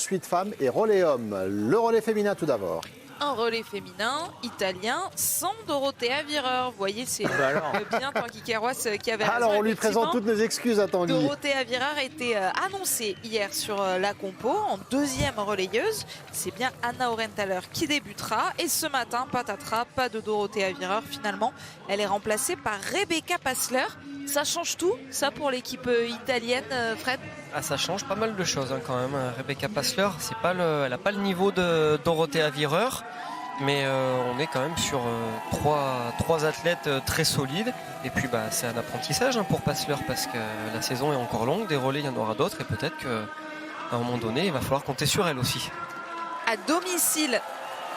poursuite femmes et relais hommes. Le relais féminin tout d'abord. Un relais féminin italien sans Dorothea Virer. Vous voyez, c'est bien Tanguy Kerouas qui avait raison. Alors on lui présente toutes nos excuses à Tanguy. Dorothea Virer était annoncée hier sur la compo en deuxième relayeuse. C'est bien Anna Aurenthaler qui débutera. Et ce matin, patatras, pas de Dorothea Virer. Finalement, elle est remplacée par Rebecca Passler. Ça change tout, ça, pour l'équipe italienne, Fred? Ça change pas mal de choses quand même. Rebecca Passler, elle n'a pas le niveau de Dorothea Virer, mais on est quand même sur trois athlètes très solides. Et puis c'est un apprentissage pour Passler parce que la saison est encore longue, des relais il y en aura d'autres et peut-être qu'à un moment donné il va falloir compter sur elle aussi. À domicile,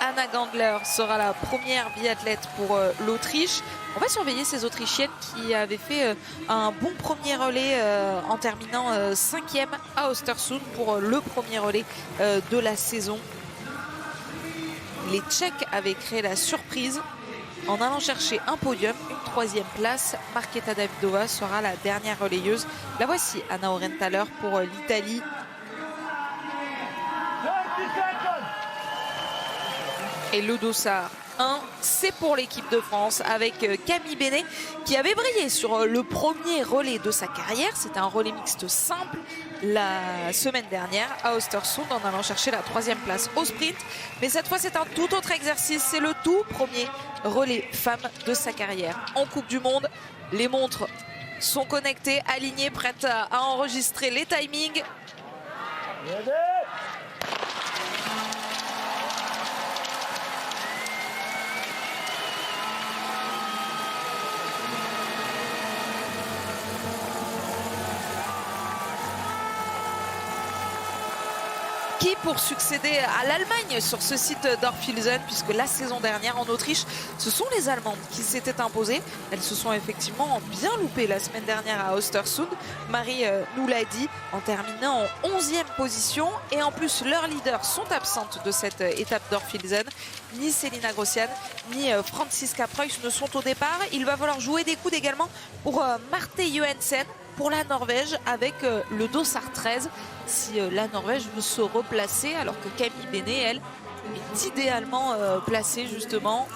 Anna Gandler sera la première biathlète pour l'Autriche. On va surveiller ces Autrichiennes qui avaient fait un bon premier relais en terminant 5e à Östersund pour le premier relais de la saison. Les Tchèques avaient créé la surprise en allant chercher un podium, une 3e place. Marketa Davidova sera la dernière relayeuse. La voici, Anna Aurenthaler pour l'Italie. Et le dossard 1, c'est pour l'équipe de France avec Camille Bennet qui avait brillé sur le premier relais de sa carrière. C'était un relais mixte simple la semaine dernière à Östersund en allant chercher la 3e place au sprint. Mais cette fois, c'est un tout autre exercice. C'est le tout premier relais femme de sa carrière en Coupe du Monde. Les montres sont connectées, alignées, prêtes à enregistrer les timings. Qui pour succéder à l'Allemagne sur ce site d'Orfilsen, puisque la saison dernière en Autriche, ce sont les Allemandes qui s'étaient imposées. Elles se sont effectivement bien loupées la semaine dernière à Östersund. Marie nous l'a dit, en terminant en 11e position. Et en plus, leurs leaders sont absentes de cette étape d'Orfilsen. Ni Selina Grossian, ni Franziska Preuss ne sont au départ. Il va falloir jouer des coudes également pour Marte Johansen, pour la Norvège, avec le dossard 13. Si la Norvège veut se replacer, alors que Camille Bennet, elle, est idéalement placée justement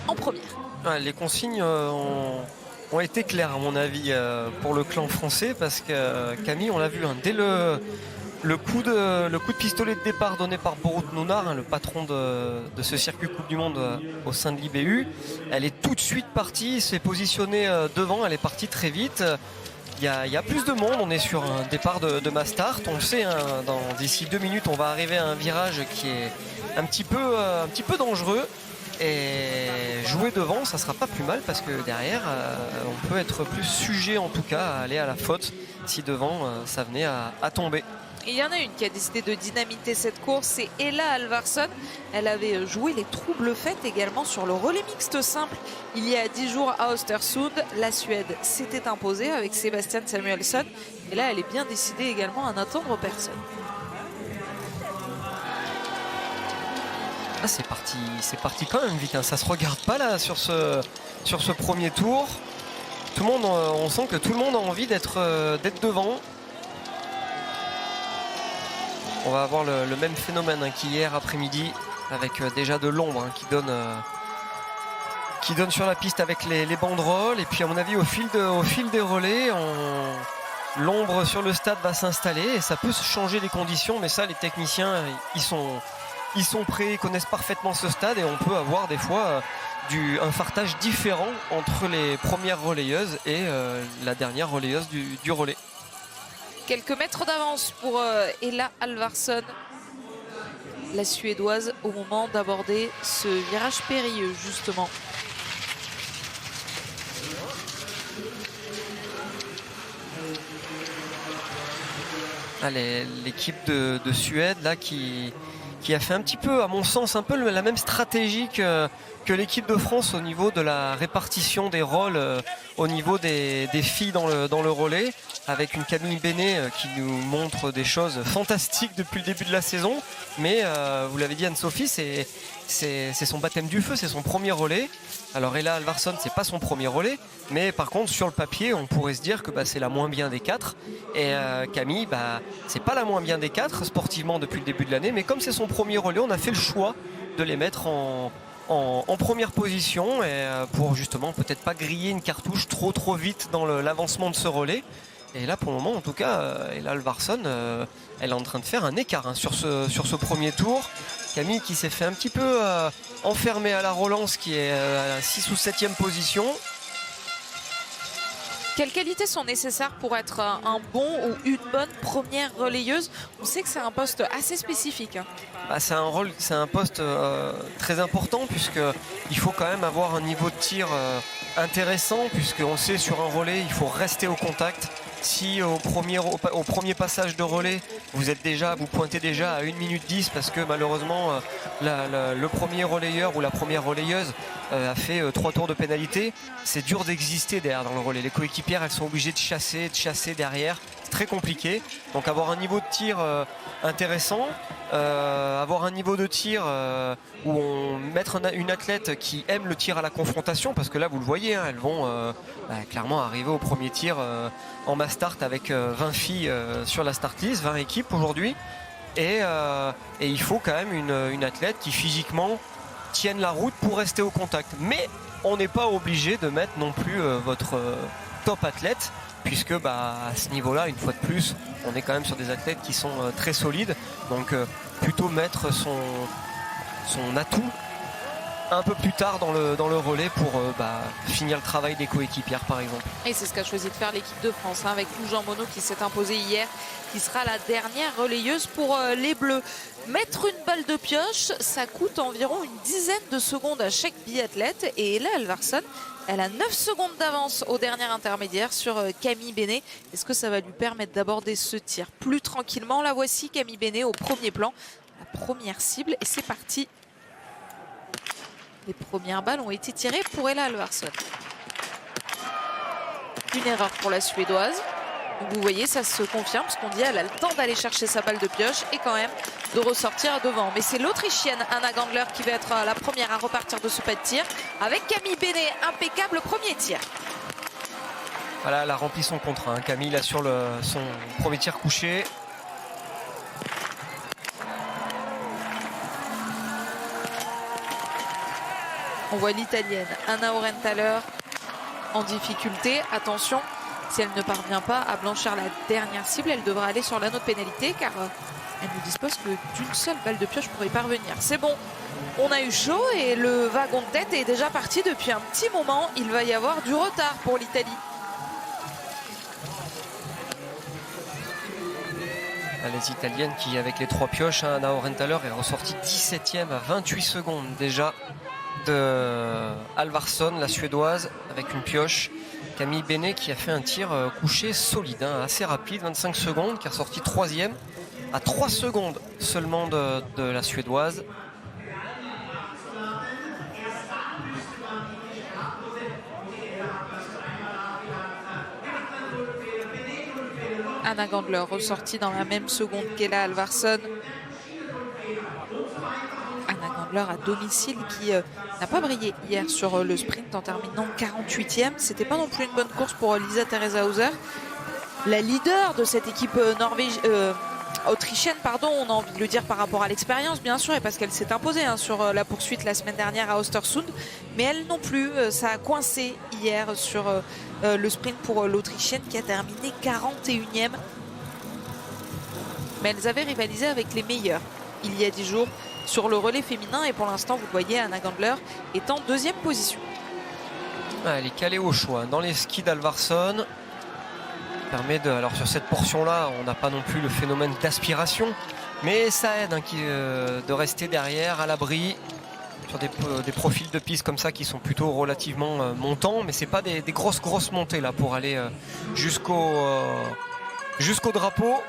en première. Les consignes ont été claires à mon avis pour le clan français, parce que Camille, on l'a vu, dès le coup de pistolet de départ donné par Borut Nounar, le patron de ce circuit Coupe du Monde au sein de l'IBU, elle est tout de suite partie, s'est positionnée devant, elle est partie très vite. Il y a plus de monde, on est sur un départ de ma start, on le sait, d'ici 2 minutes on va arriver à un virage qui est un petit peu dangereux, et jouer devant ça sera pas plus mal, parce que derrière on peut être plus sujet en tout cas à aller à la faute si devant ça venait à tomber. Il y en a une qui a décidé de dynamiter cette course, c'est Ella Alvarsson. Elle avait joué les troubles faites également sur le relais mixte simple il y a 10 jours à Östersund. La Suède s'était imposée avec Sebastian Samuelsson. Et là, elle est bien décidée également à n'attendre personne. C'est parti quand même vite, ça se regarde pas là sur ce premier tour. Tout le monde, on sent que tout le monde a envie d'être devant. On va avoir le même phénomène qu'hier après-midi, avec déjà de l'ombre qui donne sur la piste avec les banderoles. Et puis à mon avis au fil des relais, l'ombre sur le stade va s'installer et ça peut changer les conditions. Mais ça, les techniciens, ils sont prêts, ils connaissent parfaitement ce stade, et on peut avoir des fois un fartage différent entre les premières relayeuses et la dernière relayeuse du relais. Quelques mètres d'avance pour Ella Alvarsson, la Suédoise, au moment d'aborder ce virage périlleux justement. L'équipe de Suède là qui a fait un petit peu, à mon sens, un peu la même stratégie que que l'équipe de France au niveau de la répartition des rôles, au niveau des filles dans le relais, avec une Camille Bénet qui nous montre des choses fantastiques depuis le début de la saison. Mais vous l'avez dit Anne-Sophie, c'est son baptême du feu, c'est son premier relais. Alors Ella Halvarsson, c'est pas son premier relais, mais par contre sur le papier, on pourrait se dire que c'est la moins bien des 4. Et Camille, c'est pas la moins bien des 4 sportivement depuis le début de l'année, mais comme c'est son premier relais, on a fait le choix de les mettre en première position et pour justement peut-être pas griller une cartouche trop vite dans l'avancement de ce relais. Et là pour le moment en tout cas Ella Halvarsson elle est en train de faire un écart sur ce premier tour. Camille qui s'est fait un petit peu enfermer à la relance, qui est à la 6 ou 7e position. Quelles qualités sont nécessaires pour être un bon ou une bonne première relayeuse? On sait que c'est un poste assez spécifique. C'est un poste très important puisqu'il faut quand même avoir un niveau de tir intéressant, puisqu'on sait sur un relais il faut rester au contact. Si au premier passage de relais vous pointez déjà à 1 minute 10 parce que malheureusement le premier relayeur ou la première relayeuse a fait 3 tours de pénalité, c'est dur d'exister derrière dans le relais. Les coéquipières elles sont obligées de chasser derrière, c'est très compliqué. Donc avoir un niveau de tir intéressant, avoir un niveau de tir où on mettre une athlète qui aime le tir à la confrontation, parce que là vous le voyez, elles vont clairement arriver au premier tir en mass start avec 20 filles sur la start list, 20 équipes aujourd'hui, et il faut quand même une athlète qui physiquement tienne la route pour rester au contact. Mais on n'est pas obligé de mettre non plus votre top athlète, puisque à ce niveau-là, une fois de plus, on est quand même sur des athlètes qui sont très solides, donc plutôt mettre son atout un peu plus tard dans le relais pour finir le travail des coéquipières par exemple. Et c'est ce qu'a choisi de faire l'équipe de France avec Lou Jean Monod qui s'est imposée hier, qui sera la dernière relayeuse pour les Bleus. Mettre une balle de pioche, ça coûte environ une dizaine de secondes à chaque biathlète, et Ella Halvarsson, elle a 9 secondes d'avance au dernier intermédiaire sur Camille Bénet. Est-ce que ça va lui permettre d'aborder ce tir plus tranquillement? La voici, Camille Bénet au premier plan, la première cible, et c'est parti. Les premières balles ont été tirées pour Ella Halvarsson. Une erreur pour la Suédoise. Donc vous voyez, ça se confirme, parce qu'on dit elle a le temps d'aller chercher sa balle de pioche et quand même de ressortir devant. Mais c'est l'Autrichienne Anna Gangler qui va être la première à repartir de ce pas de tir. Avec Camille Bénet, impeccable premier tir. Voilà, elle a rempli son contrat. Camille là sur son premier tir couché. On voit l'Italienne Anna Aurenthaler en difficulté. Attention, si elle ne parvient pas à blanchir la dernière cible, elle devra aller sur l'anneau de pénalité car elle ne dispose que d'une seule balle de pioche pour y parvenir. C'est bon, on a eu chaud et le wagon de tête est déjà parti depuis un petit moment. Il va y avoir du retard pour l'Italie. Les Italiennes qui, avec les 3 pioches, Anna Aurenthaler est ressortie 17e à 28 secondes déjà de Halvarsson, la Suédoise, avec une pioche. Camille Bénet qui a fait un tir couché solide, assez rapide, 25 secondes, qui est ressorti 3e à 3 secondes seulement de la Suédoise. Anna Gangler ressortie dans la même seconde qu'Ella Halvarsson. Anna Gangler à domicile qui n'a pas brillé hier sur le sprint en terminant 48e. C'était pas non plus une bonne course pour Lisa Theresa Hauser, la leader de cette équipe autrichienne, on a envie de le dire par rapport à l'expérience bien sûr, et parce qu'elle s'est imposée sur la poursuite la semaine dernière à Östersund, mais elle non plus, ça a coincé hier sur le sprint pour l'Autrichienne qui a terminé 41e. Mais elles avaient rivalisé avec les meilleurs il y a 10 jours sur le relais féminin, et pour l'instant vous voyez Anna Gangler est en 2e position. Elle est calée au choix dans les skis d'Halvarsson. Alors sur cette portion là on n'a pas non plus le phénomène d'aspiration, mais ça aide de rester derrière à l'abri sur des profils de piste comme ça qui sont plutôt relativement montants, mais c'est pas des grosses montées là pour aller jusqu'au drapeau.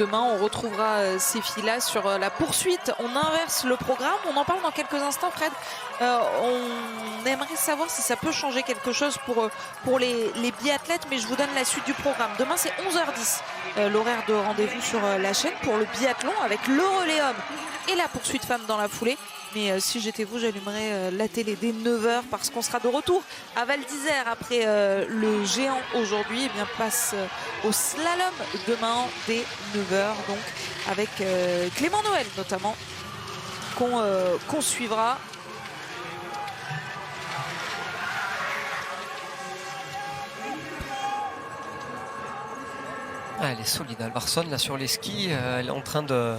demain, on retrouvera ces filles-là sur la poursuite. On inverse le programme. On en parle dans quelques instants, Fred. On aimerait savoir si ça peut changer quelque chose pour les biathlètes, mais je vous donne la suite du programme. Demain, c'est 11h10, l'horaire de rendez-vous sur la chaîne pour le biathlon avec le relais homme et la poursuite femme dans la foulée. Mais si j'étais vous, j'allumerais la télé dès 9h parce qu'on sera de retour à Val d'Isère après le géant aujourd'hui. Et bien passe au slalom demain dès 9h, donc avec Clément Noël notamment qu'on suivra. Ah, elle est solide, Alvarsson là sur les skis, elle est en train de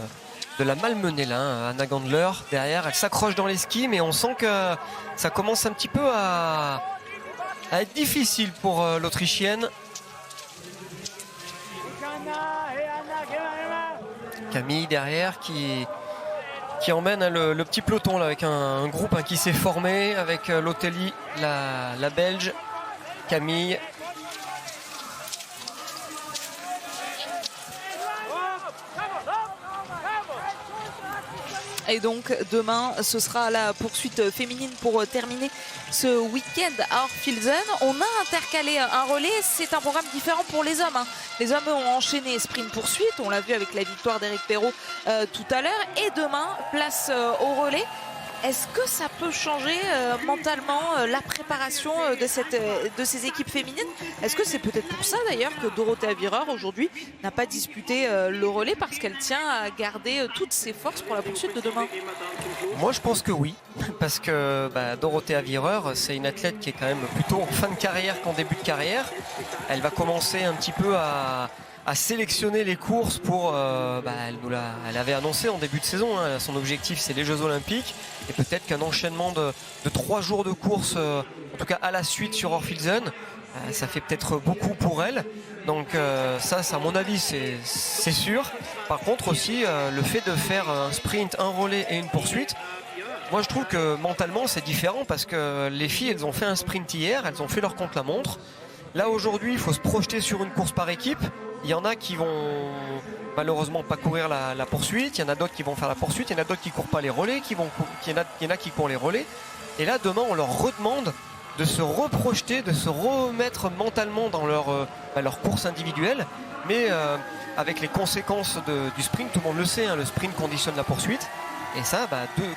la malmener là, hein. Anna Gandler derrière, elle s'accroche dans les skis, mais on sent que ça commence un petit peu à être difficile pour l'Autrichienne. Camille derrière qui emmène le petit peloton là, avec un groupe qui s'est formé avec Lotelli, la Belge, Camille. Et donc demain, ce sera la poursuite féminine pour terminer ce week-end à Orphielsen. On a intercalé un relais, c'est un programme différent pour les hommes. Les hommes ont enchaîné sprint poursuite, on l'a vu avec la victoire d'Éric Perrault tout à l'heure. Et demain, place au relais. Est-ce que ça peut changer mentalement la préparation de ces équipes féminines? Est-ce que c'est peut-être pour ça d'ailleurs que Dorothée Avireur aujourd'hui n'a pas disputé le relais parce qu'elle tient à garder toutes ses forces pour la poursuite de demain? Moi je pense que oui, parce que Dorothée Avireur, c'est une athlète qui est quand même plutôt en fin de carrière qu'en début de carrière. Elle va commencer un petit peu à sélectionner les courses pour... elle avait annoncé en début de saison, hein, son objectif c'est les Jeux Olympiques, et peut-être qu'un enchaînement de 3 jours de course, en tout cas à la suite sur Orphielsen, ça fait peut-être beaucoup pour elle. Donc ça à mon avis c'est sûr. Par contre aussi le fait de faire un sprint, un relais et une poursuite, moi je trouve que mentalement c'est différent, parce que les filles elles ont fait un sprint hier, elles ont fait leur contre-la-montre. Là aujourd'hui il faut se projeter sur une course par équipe. Il y en a qui vont malheureusement pas courir la poursuite, il y en a d'autres qui vont faire la poursuite, il y en a d'autres qui courent pas les relais, il y en a qui courent les relais. Et là demain on leur redemande de se reprojeter, de se remettre mentalement dans leur course individuelle, mais avec les conséquences du sprint, tout le monde le sait, hein, le sprint conditionne la poursuite, et ça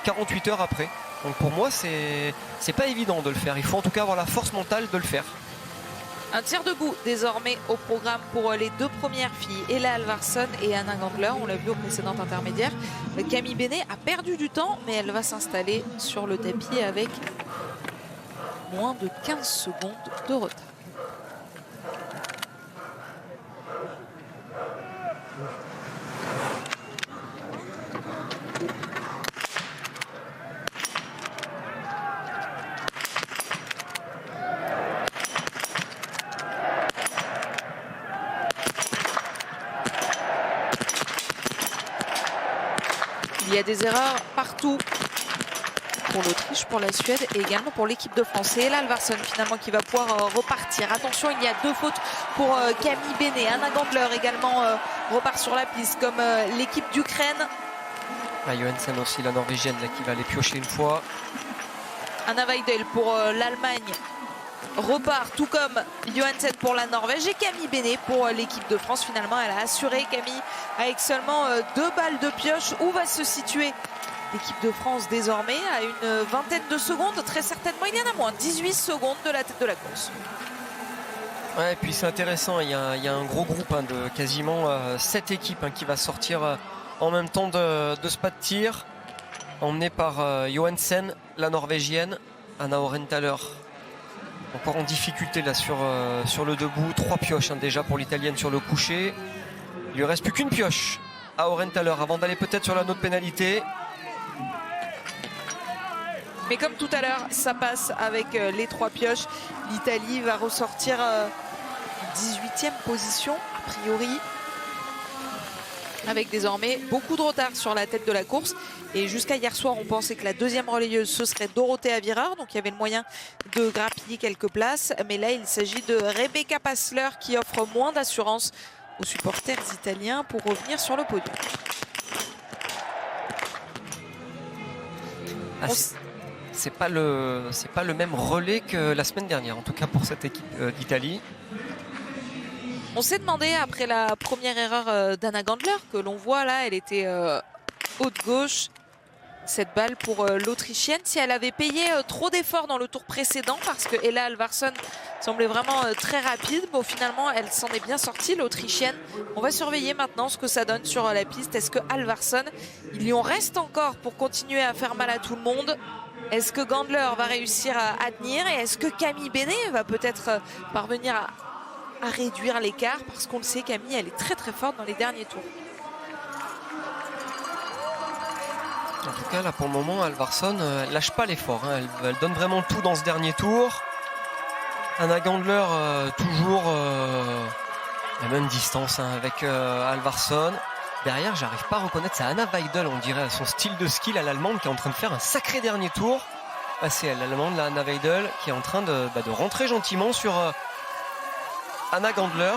48 heures après. Donc pour moi c'est pas évident de le faire, il faut en tout cas avoir la force mentale de le faire. Un tir debout désormais au programme pour les deux premières filles, Ella Alvarsson et Anna Gandler. On l'a vu au précédent intermédiaire. Camille Bénet a perdu du temps, mais elle va s'installer sur le tapis avec moins de 15 secondes de retard. Il y a des erreurs partout pour l'Autriche, pour la Suède et également pour l'équipe de France. Et là, Alvarsson finalement qui va pouvoir repartir. Attention, il y a 2 fautes pour Camille Bénet. Anna Gandler également repart sur la piste comme l'équipe d'Ukraine. Johansen aussi, la Norvégienne là, qui va aller piocher une fois. Anna Weidel pour l'Allemagne repart, tout comme Johansen pour la Norvège, et Camille Bénet pour l'équipe de France. Finalement, elle a assuré, Camille, avec seulement 2 balles de pioche. Où va se situer l'équipe de France désormais? À une vingtaine de secondes, très certainement. Il y en a moins, 18 secondes de la tête de la course. Ouais, et puis c'est intéressant, il y a un gros groupe de quasiment 7 équipes qui va sortir en même temps de ce pas de tir, emmené par Johansen, la Norvégienne, Anna Orenthaler. Encore en difficulté là sur le debout. 3 pioches déjà pour l'italienne sur le coucher. Il lui reste plus qu'une pioche à Orenthaler avant d'aller peut-être sur la note pénalité. Mais comme tout à l'heure, ça passe avec les 3 pioches. L'Italie va ressortir 18e position a priori, avec désormais beaucoup de retard sur la tête de la course. Et jusqu'à hier soir, on pensait que la deuxième relayeuse, ce serait Dorothée Avireur. Donc il y avait le moyen de grappiller quelques places. Mais là, il s'agit de Rebecca Passler qui offre moins d'assurance aux supporters italiens pour revenir sur le podium. Ah, c'est pas le même relais que la semaine dernière, en tout cas pour cette équipe d'Italie. On s'est demandé après la première erreur d'Anna Gandler, que l'on voit là, elle était haute gauche, cette balle pour l'Autrichienne, si elle avait payé trop d'efforts dans le tour précédent, parce que Ella Alvarsson semblait vraiment très rapide. Bon, finalement, elle s'en est bien sortie, l'Autrichienne. On va surveiller maintenant ce que ça donne sur la piste. Est-ce que Alvarsson, il lui en reste encore pour continuer à faire mal à tout le monde? Est-ce que Gandler va réussir à tenir? Et est-ce que Camille Bénet va peut-être parvenir à réduire l'écart? Parce qu'on le sait, Camille, elle est très très forte dans les derniers tours. En tout cas, là, pour le moment, Alvarsson elle lâche pas l'effort. Hein. Elle donne vraiment tout dans ce dernier tour. Anna Gandler, toujours la même distance hein, avec Alvarsson. Derrière, j'arrive pas à reconnaître, c'est Anna Weidel, on dirait, son style de skill à l'allemande qui est en train de faire un sacré dernier tour. Ah, c'est elle, l'allemande, Anna Weidel, qui est en train de rentrer gentiment sur Anna Gandler.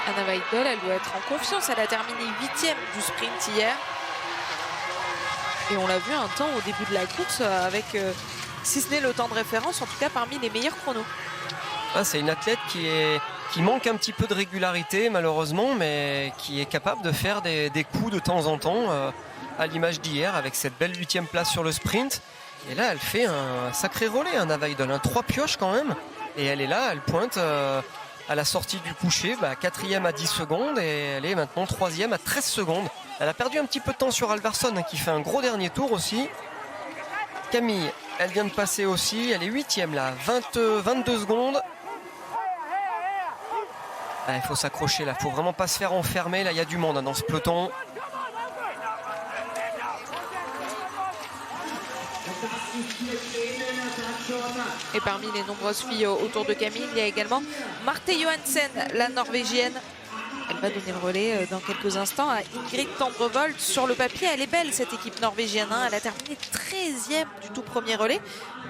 Anna Weidel, elle doit être en confiance. Elle a terminé 8e du sprint hier. Et on l'a vu un temps au début de la course avec, si ce n'est le temps de référence, en tout cas parmi les meilleurs chronos. Ah, c'est une athlète qui manque un petit peu de régularité malheureusement, mais qui est capable de faire des coups de temps en temps, à l'image d'hier avec cette belle 8e place sur le sprint. Et là, elle fait un sacré relais, Anna Weidel, 3 pioches quand même. Et elle est là, elle pointe à la sortie du coucher, 4e à 10 secondes et elle est maintenant 3e à 13 secondes. Elle a perdu un petit peu de temps sur Alvarsson qui fait un gros dernier tour aussi. Camille, elle vient de passer aussi, elle est 8e là, 22 secondes. Il faut s'accrocher là, il faut vraiment pas se faire enfermer. Là, il y a du monde dans ce peloton. Et parmi les nombreuses filles autour de Camille, il y a également Marte Johansen, la norvégienne. Elle va donner le relais dans quelques instants à Ingrid Tendrevold. Sur le papier, elle est belle cette équipe norvégienne. Hein. Elle a terminé 13e du tout premier relais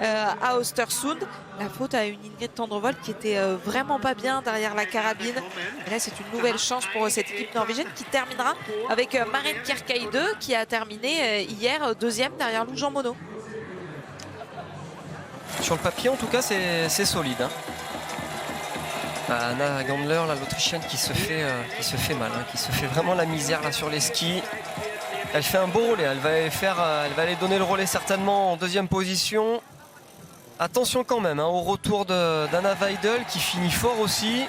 à Östersund. La faute à une Ingrid Tendrevold qui était vraiment pas bien derrière la carabine. Et là, c'est une nouvelle chance pour cette équipe norvégienne qui terminera avec Maren Kierkeide qui a terminé hier 2e derrière Lou Jean Monod. Sur le papier, en tout cas, c'est solide. Hein. Anna Gandler, l'Autrichienne, qui se fait mal, hein, qui se fait vraiment la misère là sur les skis. Elle fait un beau relais. Elle va aller donner le relais certainement en 2e position. Attention quand même hein, au retour d'Anna Weidel qui finit fort aussi,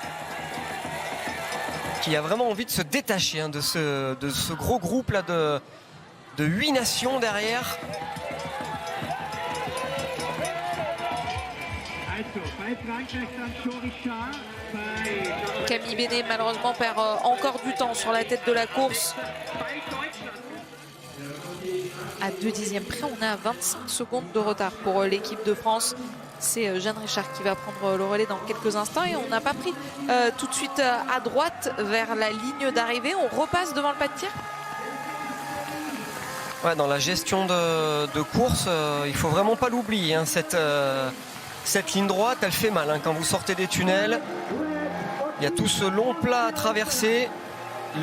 qui a vraiment envie de se détacher hein, de ce gros groupe là de 8 nations derrière. Camille Bénet malheureusement perd encore du temps sur la tête de la course. À 2 dixièmes près, on est à 25 secondes de retard pour l'équipe de France. C'est Jeanne Richard qui va prendre le relais dans quelques instants et on n'a pas pris tout de suite à droite vers la ligne d'arrivée. On repasse devant le pas de tir. Ouais, dans la gestion de course, il faut vraiment pas l'oublier. Hein, cette ligne droite, elle fait mal hein, quand vous sortez des tunnels. Il y a tout ce long plat à traverser,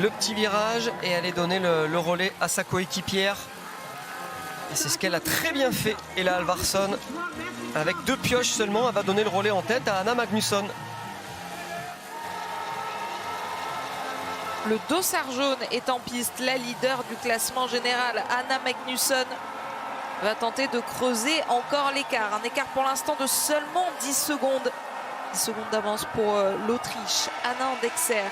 le petit virage et aller donner le relais à sa coéquipière. Et c'est ce qu'elle a très bien fait, Ella Alvarsson. Avec 2 pioches seulement, elle va donner le relais en tête à Anna Magnusson. Le dossard jaune est en piste. La leader du classement général, Anna Magnusson, va tenter de creuser encore l'écart. Un écart pour l'instant de seulement 10 secondes. 10 secondes d'avance pour l'Autriche. Anna Andexer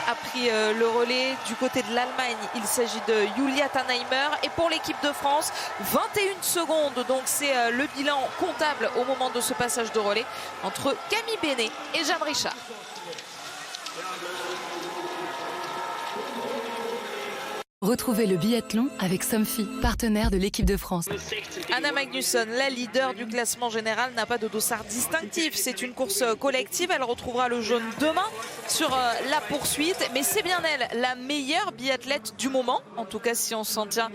a pris le relais du côté de l'Allemagne. Il s'agit de Julia Tannheimer. Et pour l'équipe de France, 21 secondes. Donc c'est le bilan comptable au moment de ce passage de relais entre Camille Bénet et Jeanne Richard. Retrouvez le biathlon avec Somfy, partenaire de l'équipe de France. Anna Magnusson, la leader du classement général, n'a pas de dossard distinctif. C'est une course collective. Elle retrouvera le jaune demain sur la poursuite. Mais c'est bien elle, la meilleure biathlète du moment. En tout cas, si on s'en tient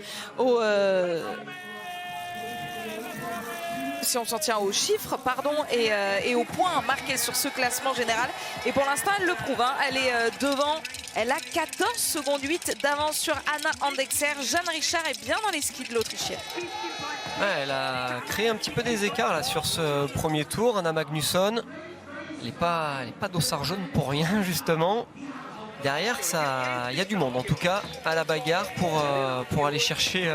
si on s'en tient aux chiffres, pardon, et aux points marqués sur ce classement général. Et pour l'instant, elle le prouve, hein. Elle est devant. Elle a 14 secondes 8 d'avance sur Anna Andexer. Jeanne Richard est bien dans les skis de l'Autrichienne. Ouais, elle a créé un petit peu des écarts là, sur ce premier tour. Anna Magnusson, elle n'est pas dossard jaune pour rien justement. Derrière, il y a du monde en tout cas à la bagarre pour aller chercher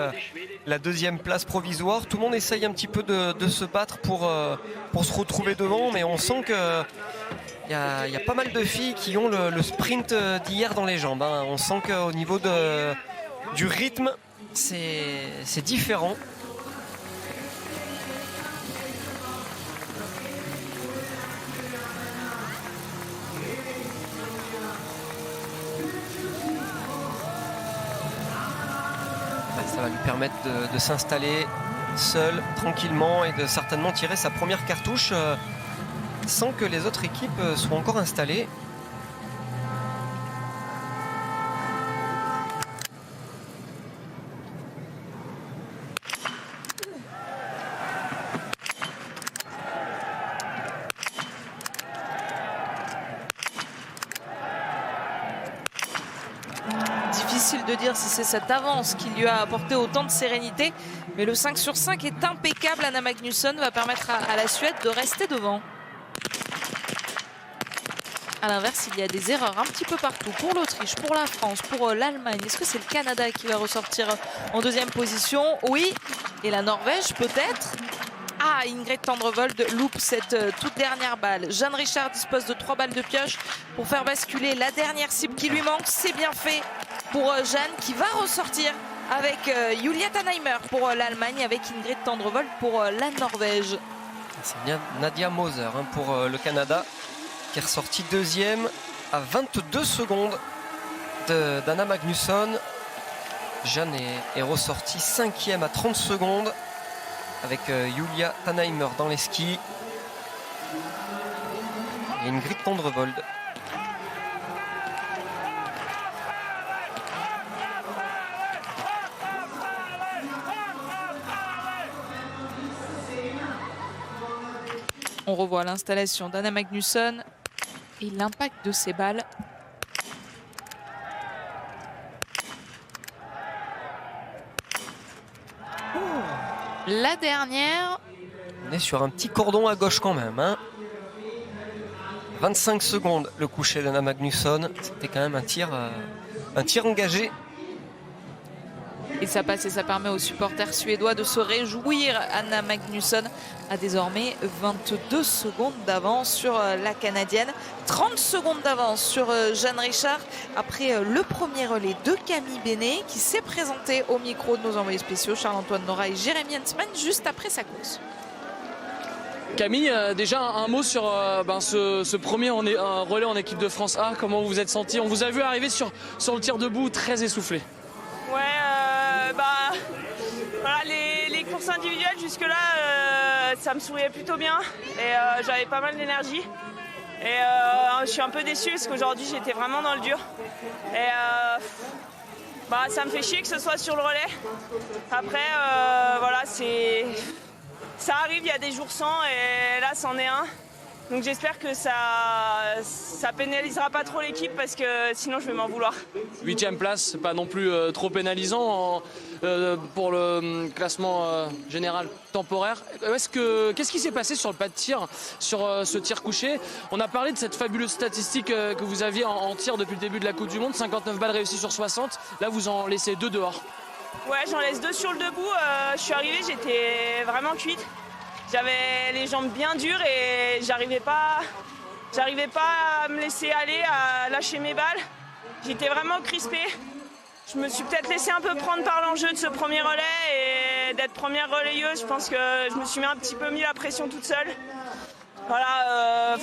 la deuxième place provisoire. Tout le monde essaye un petit peu de se battre pour se retrouver devant, mais on sent que il y a pas mal de filles qui ont le sprint d'hier dans les jambes, hein. On sent qu'au niveau du rythme, c'est différent. Ça va lui permettre de s'installer seul, tranquillement, et de certainement tirer sa première cartouche sans que les autres équipes soient encore installées. Difficile de dire si c'est cette avance qui lui a apporté autant de sérénité, mais le 5 sur 5 est impeccable. Anna Magnusson va permettre à la Suède de rester devant. À l'inverse, il y a des erreurs un petit peu partout pour l'Autriche, pour la France, pour l'Allemagne. Est-ce que c'est le Canada qui va ressortir en deuxième position? Oui. Et la Norvège peut-être? Ah, Ingrid Tendrevold loupe cette toute dernière balle. Jeanne Richard dispose de 3 balles de pioche pour faire basculer la dernière cible qui lui manque. C'est bien fait pour Jeanne qui va ressortir avec Julia Tannheimer pour l'Allemagne, avec Ingrid Tendrevold pour la Norvège. C'est bien Nadia Moser pour le Canada, qui est ressorti deuxième à 22 secondes d'Anna Magnusson. Jeanne est ressortie cinquième à 30 secondes avec Julia Tannheimer dans les skis et Ingrid Tendrevold. On revoit l'installation d'Anna Magnusson et l'impact de ses balles. La dernière. On est sur un petit cordon à gauche quand même, hein. 25 secondes le coucher d'Anna Magnusson. C'était quand même un tir engagé. Et ça passe et ça permet aux supporters suédois de se réjouir. Anna Magnusson a désormais 22 secondes d'avance sur la Canadienne. 30 secondes d'avance sur Jeanne Richard après le premier relais de Camille Bénet qui s'est présenté au micro de nos envoyés spéciaux Charles-Antoine Nora et Jérémy Hensman juste après sa course. Camille, déjà un mot sur ce premier relais en équipe de France A. Comment vous vous êtes senti? On vous a vu arriver sur le tir debout très essoufflé. Ouais, voilà, les courses individuelles jusque-là, ça me souriait plutôt bien et j'avais pas mal d'énergie. Et je suis un peu déçue parce qu'aujourd'hui j'étais vraiment dans le dur. Et ça me fait chier que ce soit sur le relais. Après, voilà, ça arrive, il y a des jours sans et là c'en est un. Donc j'espère que ça pénalisera pas trop l'équipe parce que sinon je vais m'en vouloir. 8e place, pas non plus trop pénalisant pour le classement général temporaire. Qu'est-ce qui s'est passé sur le pas de tir, sur ce tir couché? On a parlé de cette fabuleuse statistique que vous aviez en tir depuis le début de la Coupe du Monde, 59 balles réussies sur 60. Là vous en laissez 2 dehors. Ouais, j'en laisse 2 sur le debout. Je suis arrivée, j'étais vraiment cuite. J'avais les jambes bien dures et j'arrivais pas à me laisser aller, à lâcher mes balles. J'étais vraiment crispée. Je me suis peut-être laissé un peu prendre par l'enjeu de ce premier relais et d'être première relayeuse. Je pense que je me suis un petit peu mis la pression toute seule. Voilà,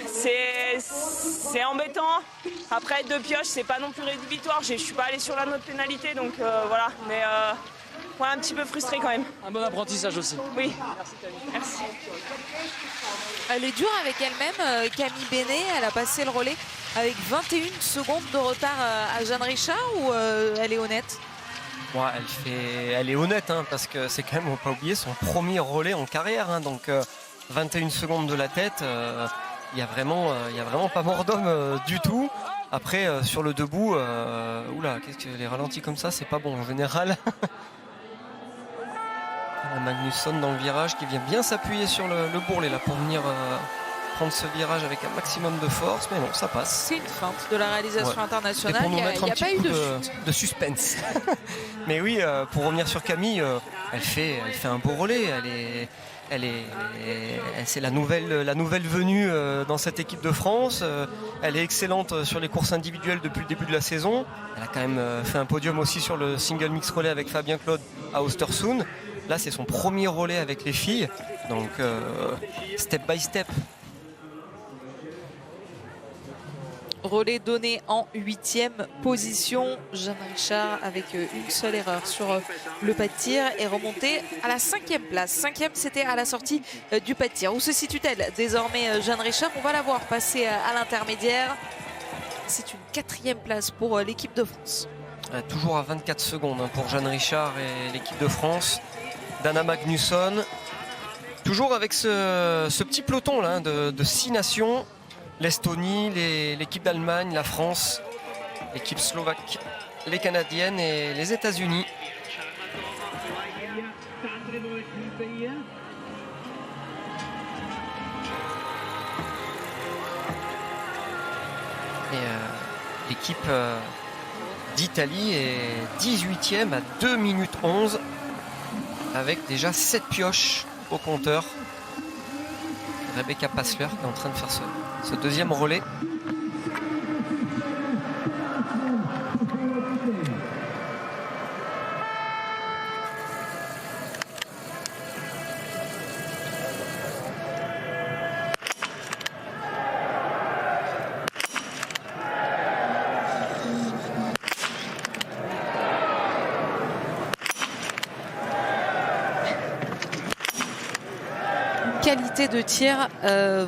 c'est embêtant. Après, 2 pioches, c'est pas non plus rédhibitoire. Je suis pas allée sur la note pénalité, donc voilà. Mais ouais, un petit peu frustrée quand même. Un bon apprentissage aussi. Oui. Merci. Elle est dure avec elle-même, Camille Bénet. Elle a passé le relais avec 21 secondes de retard à Jeanne Richard ou elle est honnête? Ouais, elle est honnête, hein, parce que c'est quand même, on ne peut pas oublier, son premier relais en carrière. Hein, donc 21 secondes de la tête, il y a vraiment pas mort d'homme du tout. Après, sur le debout, oula, qu'est-ce que les ralentis comme ça, c'est pas bon en général. Magnusson dans le virage qui vient bien s'appuyer sur le bourrelet là pour venir prendre ce virage avec un maximum de force, mais bon, ça passe. C'est une feinte de la réalisation internationale. Et pour nous mettre un a petit pas eu coup de de suspense. Mais oui, pour revenir sur Camille, elle fait un beau relais. C'est la nouvelle venue dans cette équipe de France. Elle est excellente sur les courses individuelles depuis le début de la saison. Elle a quand même fait un podium aussi sur le single mix relais avec Fabien Claude à Östersund. Là, c'est son premier relais avec les filles. Donc, step by step. relais donné en 8e position. Jeanne Richard avec une seule erreur sur le pas de tir est remontée à la 5e place. 5e, c'était à la sortie du pas de tir. Où se situe-t-elle désormais Jeanne Richard? On va la voir passer à l'intermédiaire. C'est une 4e place pour l'équipe de France. Toujours à 24 secondes pour Jeanne Richard et l'équipe de France. Dana Magnusson. Toujours avec ce petit peloton là, de 6 nations. L'Estonie, l'équipe d'Allemagne, la France, l'équipe slovaque, les Canadiennes et les États-Unis. Et l'équipe d'Italie est 18e à 2 minutes 11 avec déjà 7 pioches au compteur. Rebecca Passler qui est en train de faire ce deuxième relais. Qualité de tir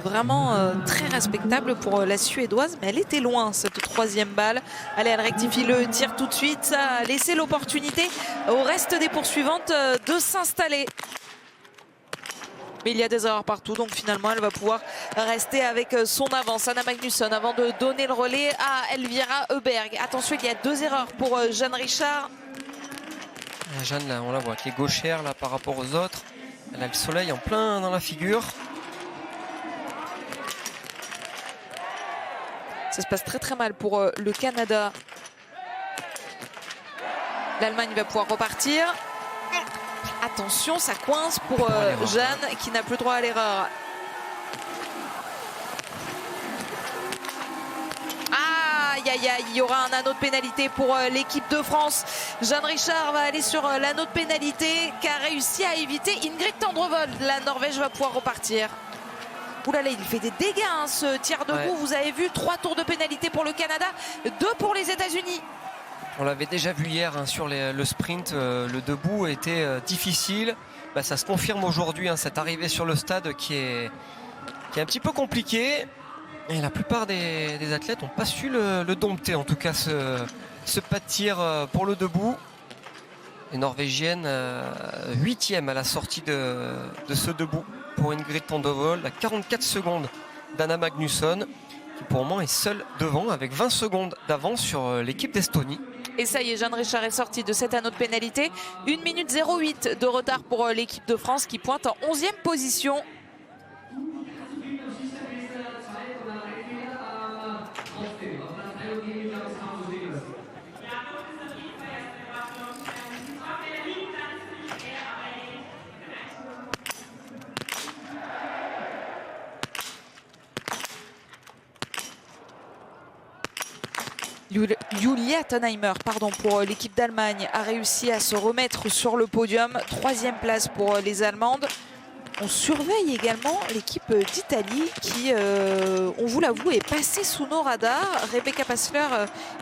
vraiment très respectable pour la Suédoise, mais elle était loin cette 3e balle. Allez, elle rectifie le tir tout de suite. Ça a laissé l'opportunité au reste des poursuivantes de s'installer. Mais il y a des erreurs partout, donc finalement elle va pouvoir rester avec son avance. Anna Magnusson avant de donner le relais à Elvira Heuberg. Attention, il y a 2 erreurs pour Jeanne Richard. Jeanne, là, on la voit, qui est gauchère là, par rapport aux autres. Elle a le soleil en plein dans la figure. Ça se passe très très mal pour le Canada. L'Allemagne va pouvoir repartir. Attention, ça coince pour Jeanne qui n'a plus droit à l'erreur. Aïe aïe aïe, il y aura un anneau de pénalité pour l'équipe de France. Jeanne Richard va aller sur l'anneau de pénalité qu'a réussi à éviter Ingrid Tendrevold. La Norvège va pouvoir repartir. Ouh là là, il fait des dégâts ce tir debout. Ouais. Vous avez vu 3 tours de pénalité pour le Canada, 2 pour les États-Unis. On l'avait déjà vu hier sur le sprint, le debout était difficile. Bah, ça se confirme aujourd'hui, cette arrivée sur le stade qui est un petit peu compliquée. Et la plupart des athlètes n'ont pas su le dompter, en tout cas ce pas de tir pour le debout. Les Norvégiennes 8e à la sortie de ce debout pour Ingrid Tendrevold à 44 secondes d'Anna Magnusson, qui pour le moment est seule devant avec 20 secondes d'avance sur l'équipe d'Estonie. Et ça y est, Jeanne Richard est sortie de cet anneau de pénalité. 1 minute 08 de retard pour l'équipe de France qui pointe en 11e position. Julia Tannheimer, pour l'équipe d'Allemagne, a réussi à se remettre sur le podium. 3e place pour les Allemandes. On surveille également l'équipe d'Italie qui, on vous l'avoue, est passée sous nos radars. Rebecca Passler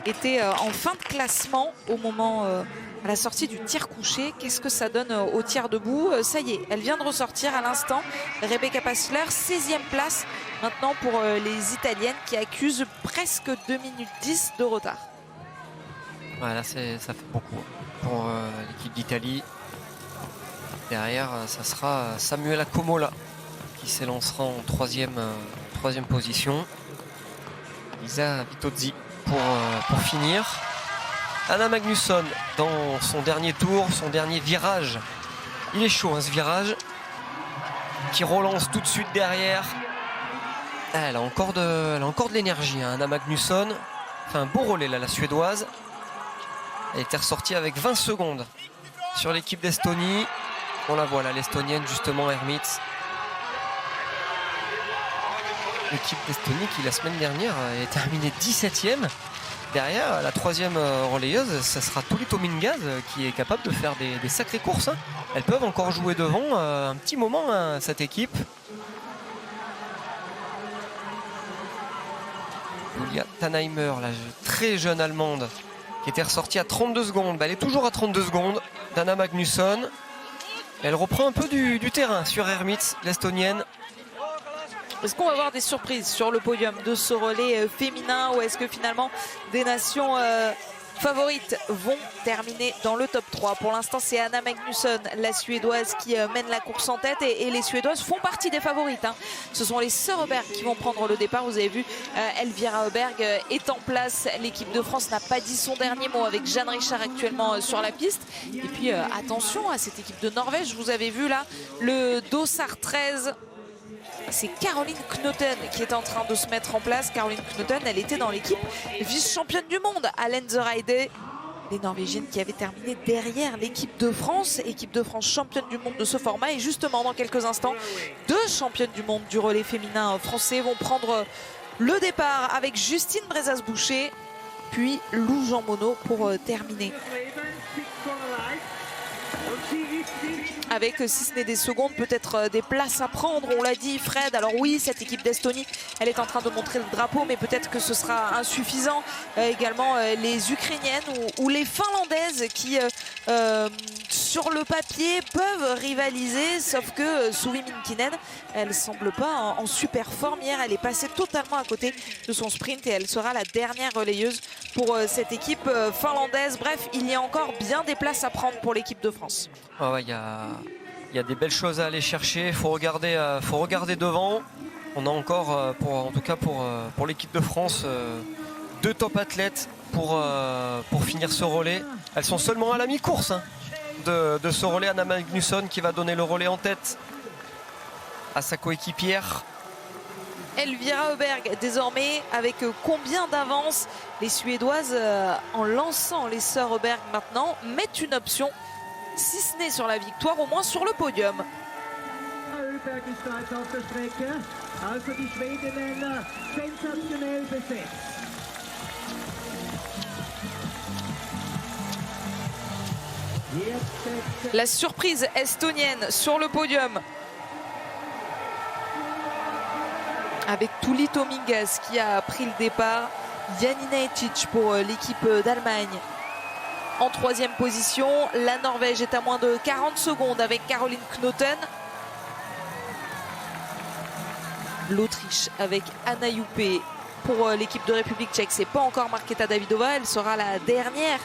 était en fin de classement au moment à la sortie du tir couché. Qu'est-ce que ça donne au tir debout? Ça y est, elle vient de ressortir à l'instant. Rebecca Passler, 16e place maintenant pour les Italiennes qui accusent presque 2 minutes 10 de retard. Voilà, ça fait beaucoup. pour l'équipe d'Italie. Derrière, ça sera Samuela Comola qui s'élancera en troisième position. Lisa Vitozzi pour finir. Anna Magnusson dans son dernier tour, son dernier virage. Il est chaud, hein, ce virage. Qui relance tout de suite derrière. Elle a encore de l'énergie, hein, Anna Magnusson. Fait un beau relais là, la Suédoise. Elle était ressortie avec 20 secondes sur l'équipe d'Estonie. On la voit là, l'Estonienne justement, Hermits. L'équipe d'Estonie qui la semaine dernière est terminée 17e. Derrière, la troisième relayeuse, ça sera Tulito Mingaz qui est capable de faire des sacrées courses. Hein. Elles peuvent encore jouer devant un petit moment, hein, cette équipe. Julia Tannheimer, la très jeune Allemande, qui était ressortie à 32 secondes. Elle est toujours à 32 secondes d'Anna Magnusson. Elle reprend un peu du terrain sur Hermits, l'Estonienne. Est-ce qu'on va avoir des surprises sur le podium de ce relais féminin ou est-ce que finalement des nations favorites vont terminer dans le top 3? Pour l'instant, c'est Anna Magnusson, la Suédoise, qui mène la course en tête et les Suédoises font partie des favorites. Hein. Ce sont les sœurs Öberg qui vont prendre le départ. Vous avez vu, Elvira Öberg est en place. L'équipe de France n'a pas dit son dernier mot avec Jeanne Richard actuellement sur la piste. Et puis attention à cette équipe de Norvège. Vous avez vu là le dossard 13. C'est Caroline Knoten qui est en train de se mettre en place. Caroline Knoten, elle était dans l'équipe vice-championne du monde à Lenzerheide. Les Norvégiennes qui avaient terminé derrière l'équipe de France championne du monde de ce format. Et justement, dans quelques instants, 2 championnes du monde du relais féminin français vont prendre le départ avec Justine Brezas-Boucher, puis Lou Jean Monod pour terminer. Avec, si ce n'est des secondes, peut-être des places à prendre, on l'a dit Fred. Alors oui, cette équipe d'Estonie, elle est en train de montrer le drapeau, mais peut-être que ce sera insuffisant. Également les Ukrainiennes ou les Finlandaises qui, sur le papier, peuvent rivaliser, sauf que Suvi Minkinen, elle semble pas en super forme. Hier, elle est passée totalement à côté de son sprint et elle sera la dernière relayeuse pour cette équipe finlandaise. Bref, il y a encore bien des places à prendre pour l'équipe de France. Ah ouais, il y a des belles choses à aller chercher. Faut regarder devant. On a encore, en tout cas pour l'équipe de France, 2 top athlètes pour finir ce relais. Elles sont seulement à la mi-course, hein, de ce relais. Anna Magnusson qui va donner le relais en tête à sa coéquipière. Elvira Öberg désormais avec combien d'avance? Les Suédoises, en lançant les sœurs Öberg maintenant, mettent une option, si ce n'est sur la victoire, au moins sur le podium. La surprise estonienne sur le podium, avec Tulito Mingaz qui a pris le départ. Janina Etic pour l'équipe d'Allemagne en 3e position. La Norvège est à moins de 40 secondes avec Caroline Knoten. L'Autriche avec Anna Juppe pour l'équipe de République tchèque. C'est pas encore Markéta Davidová. Elle sera la dernière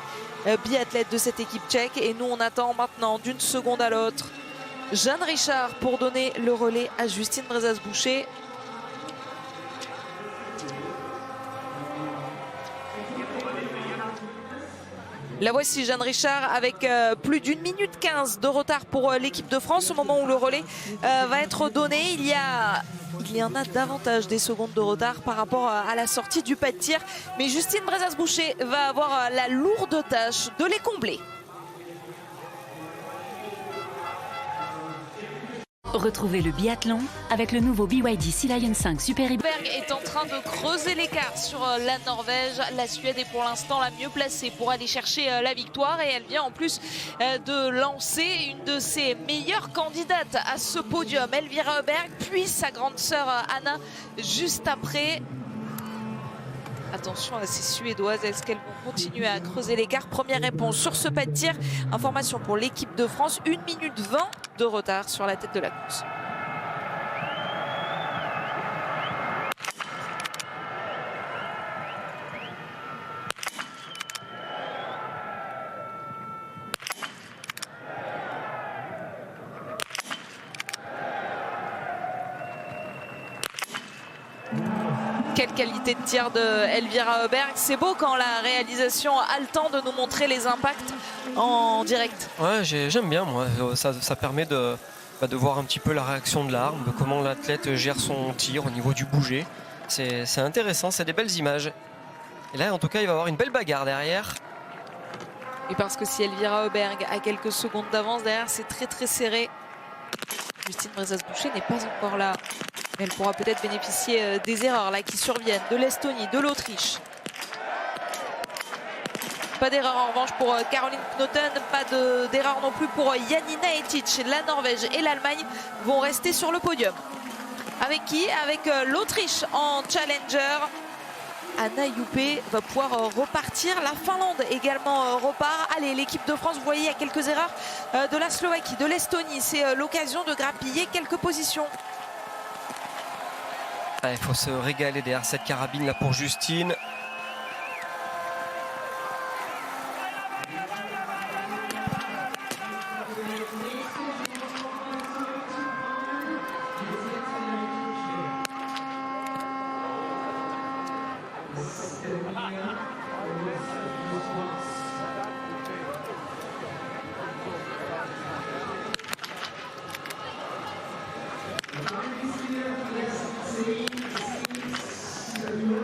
biathlète de cette équipe tchèque. Et nous, on attend maintenant d'une seconde à l'autre Jeanne Richard pour donner le relais à Justine Brezas-Boucher. La voici, Jeanne Richard, avec plus d'1 minute 15 de retard pour l'équipe de France. Au moment où le relais va être donné, il y en a davantage des secondes de retard par rapport à la sortie du pas de tir. Mais Justine Brezas-Boucher va avoir la lourde tâche de les combler. Retrouvez le biathlon avec le nouveau BYD Sea Lion 5 Super Hybrid. Berg est en train de creuser l'écart sur la Norvège. La Suède est pour l'instant la mieux placée pour aller chercher la victoire. Et elle vient en plus de lancer une de ses meilleures candidates à ce podium, Elvira Öberg, puis sa grande sœur Anna juste après. Attention à ces Suédoises, est-ce qu'elles vont continuer à creuser l'écart? Première réponse sur ce pas de tir. Information pour l'équipe de France, 1 minute 20 de retard sur la tête de la course. Quelle qualité de tir de Elvira Oberg. C'est beau quand la réalisation a le temps de nous montrer les impacts en direct. Ouais, j'aime bien moi. Ça permet de voir un petit peu la réaction de l'arme, de comment l'athlète gère son tir au niveau du bouger. C'est intéressant, c'est des belles images. Et là, en tout cas, il va y avoir une belle bagarre derrière. Et parce que si Elvira Oberg a quelques secondes d'avance derrière, c'est très très serré. Justine Brezas-Boucher n'est pas encore là. Mais elle pourra peut-être bénéficier des erreurs là qui surviennent de l'Estonie, de l'Autriche. Pas d'erreur en revanche pour Caroline Knoten, pas d'erreur non plus pour Janina Etic. La Norvège et l'Allemagne vont rester sur le podium. Avec qui? Avec l'Autriche en challenger. Anna Youpé va pouvoir repartir. La Finlande également repart. Allez, l'équipe de France, vous voyez, il y a quelques erreurs de la Slovaquie, de l'Estonie. C'est l'occasion de grappiller quelques positions. Il faut se régaler derrière cette carabine là pour Justine.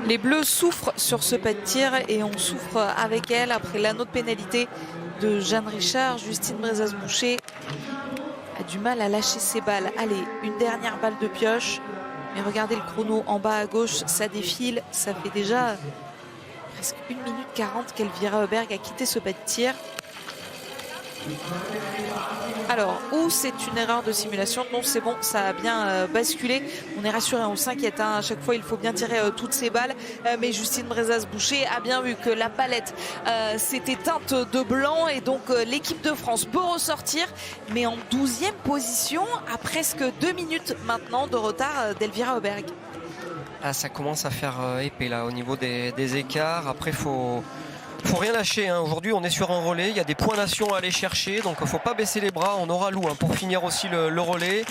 Les Bleus souffrent sur ce pas de tir et on souffre avec elle après l'anneau de pénalité de Jeanne Richard. Justine Brezas-Boucher a du mal à lâcher ses balles. Allez, une dernière balle de pioche. Mais regardez le chrono en bas à gauche, ça défile. Ça fait déjà presque 1 minute 40 qu'Elvira Oberg a quitté ce pas de tir. Alors, ou c'est une erreur de simulation? Non, c'est bon, ça a bien basculé. On est rassuré, on s'inquiète. À chaque fois, il faut bien tirer toutes ces balles. Mais Justine Brezas-Boucher a bien vu que la palette s'était teinte de blanc. Et donc, l'équipe de France peut ressortir. Mais en 12e position, à presque 2 minutes maintenant de retard d'Elvira Oberg. Ah, ça commence à faire épais là au niveau des écarts. Après, faut rien lâcher, hein. Aujourd'hui on est sur un relais, il y a des points nations à aller chercher, donc il ne faut pas baisser les bras. On aura Lou pour finir aussi le relais.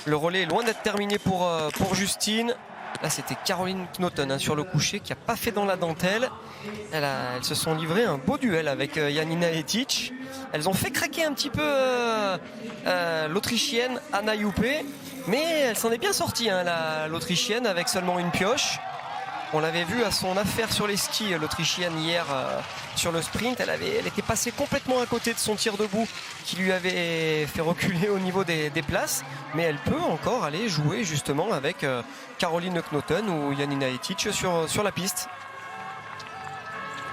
Le relais est loin d'être terminé pour Justine. Là c'était Caroline Knoten sur le coucher qui n'a pas fait dans la dentelle. Elles se sont livrées un beau duel avec Janina Etic. Elles ont fait craquer un petit peu l'Autrichienne Anna Youpé, mais elle s'en est bien sortie, hein, l'Autrichienne, avec seulement une pioche. On l'avait vu à son affaire sur les skis, l'Autrichienne, hier sur le sprint. Elle était passée complètement à côté de son tir debout qui lui avait fait reculer au niveau des places. Mais elle peut encore aller jouer justement avec Caroline Knoten ou Janina Etic sur la piste.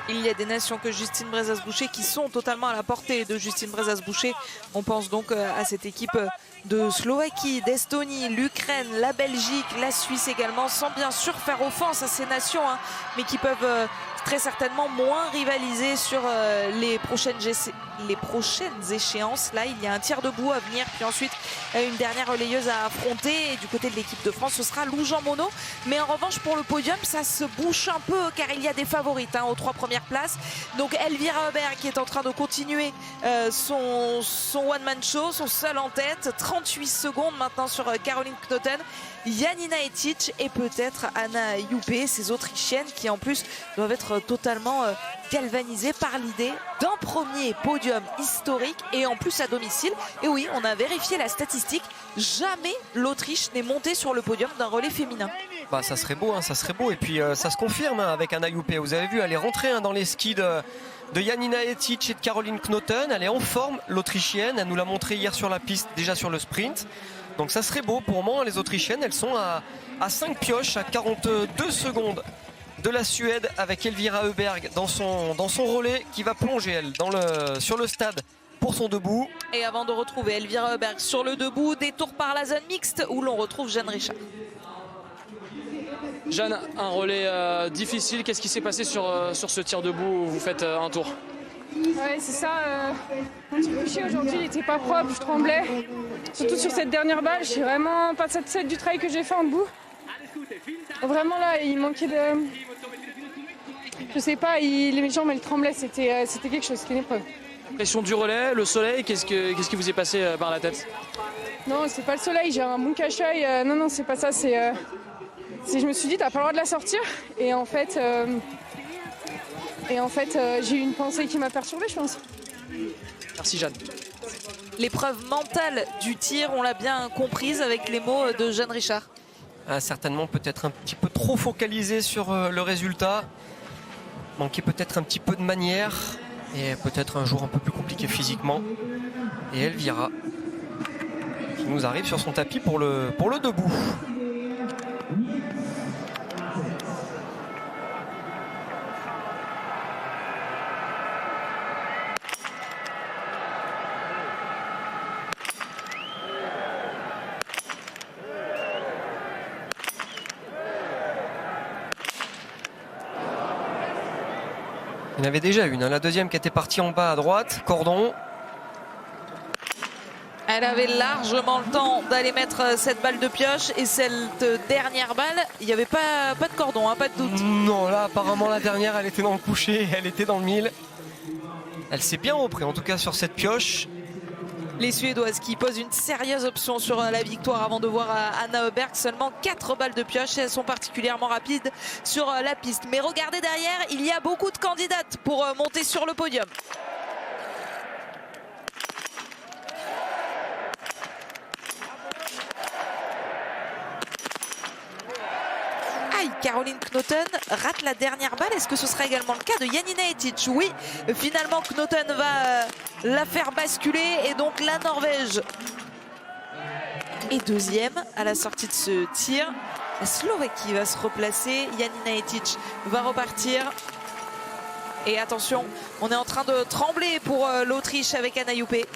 Il y a des nations que Justine Brezas-Boucher qui sont totalement à la portée de Justine Brezas-Boucher. On pense donc à cette équipe de Slovaquie, d'Estonie, l'Ukraine, la Belgique, la Suisse également, sans bien sûr faire offense à ces nations, hein, mais qui peuvent très certainement moins rivaliser sur les prochaines échéances. Là, il y a un tir debout à venir, puis ensuite une dernière relayeuse à affronter. Et du côté de l'équipe de France, ce sera Lou Jean Monod. Mais en revanche, pour le podium, ça se bouche un peu, car il y a des favorites aux 3 premières places. Donc Elvira Oberg qui est en train de continuer son one-man show, son seul en tête. 38 secondes maintenant sur Caroline Knoten, Janina Etic et peut-être Anna Youpé, ces Autrichiennes qui en plus doivent être totalement galvanisées par l'idée d'un premier podium historique et en plus à domicile. Et oui, on a vérifié la statistique, jamais l'Autriche n'est montée sur le podium d'un relais féminin. Bah, ça serait beau, hein, ça serait beau. Et puis ça se confirme avec Anna Youpé. Vous avez vu, elle est rentrée dans les skis de Janina Etic et de Caroline Knoten. Elle est en forme, l'Autrichienne. Elle nous l'a montré hier sur la piste, déjà sur le sprint. Donc ça serait beau. Pour le moment, les Autrichiennes, elles sont à 5 pioches, à 42 secondes de la Suède, avec Elvira Oberg dans son relais qui va plonger, elle, sur le stade pour son debout. Et avant de retrouver Elvira Oberg sur le debout, détour par la zone mixte où l'on retrouve Jeanne Richard. Jeanne, un relais difficile. Qu'est-ce qui s'est passé sur ce tir debout où vous faites un tour? Ouais, c'est ça. Mon tir couché aujourd'hui, il n'était pas propre, je tremblais. Surtout sur cette dernière balle, je suis vraiment pas satisfaite du travail que j'ai fait en debout. Vraiment là, il manquait de... Je sais pas, mes jambes elles tremblaient, c'était quelque chose, c'était une épreuve. Pression du relais, le soleil, qu'est-ce qui vous est passé par la tête? Non, c'est pas le soleil, j'ai un bon cache-œil. Non, c'est pas ça, c'est je me suis dit, t'as pas le droit de la sortir. Et en fait, j'ai eu une pensée qui m'a perturbée, je pense. Merci Jeanne. L'épreuve mentale du tir, on l'a bien comprise avec les mots de Jeanne Richard. Certainement peut-être un petit peu trop focalisé sur le résultat. Manquer peut-être un petit peu de manière. Et peut-être un jour un peu plus compliqué physiquement. Et Elvira qui nous arrive sur son tapis pour le debout. Il y en avait déjà une, hein. La deuxième qui était partie en bas à droite, cordon. Elle avait largement le temps d'aller mettre cette balle de pioche et cette dernière balle, il n'y avait pas de cordon, hein, pas de doute. Non, là apparemment la dernière elle était dans le coucher, elle était dans le mille. Elle s'est bien repris en tout cas sur cette pioche. Les Suédoises qui posent une sérieuse option sur la victoire avant de voir Anna Öberg. Seulement 4 balles de pioche et elles sont particulièrement rapides sur la piste. Mais regardez derrière, il y a beaucoup de candidates pour monter sur le podium. Caroline Knoten rate la dernière balle. Est-ce que ce sera également le cas de Janina Etic? Oui, finalement Knoten va la faire basculer et donc la Norvège est deuxième à la sortie de ce tir. La Slovaquie va se replacer. Janina Etic va repartir. Et attention, on est en train de trembler pour l'Autriche avec Anna Juppe.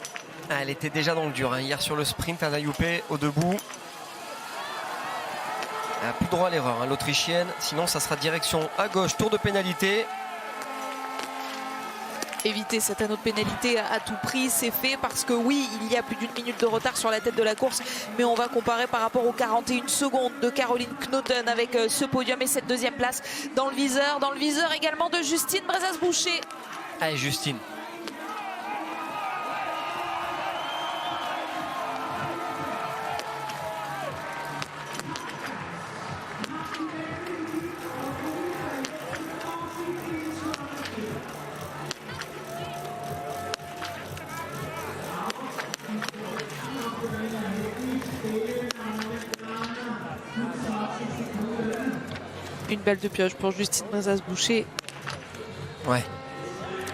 Elle était déjà dans le dur, hein. Hier sur le sprint, Anna Juppe au debout. Elle n'a plus droit à l'erreur, hein, l'Autrichienne. Sinon, ça sera direction à gauche, tour de pénalité. Éviter cet anneau de pénalité à tout prix, c'est fait parce que oui, il y a plus d'une minute de retard sur la tête de la course. Mais on va comparer par rapport aux 41 secondes de Caroline Knoten avec ce podium et cette deuxième place dans le viseur. Dans le viseur également de Justine Brezas-Boucher. Allez, Justine. Une balle de pioche pour Justine Brezas-Boucher. Ouais.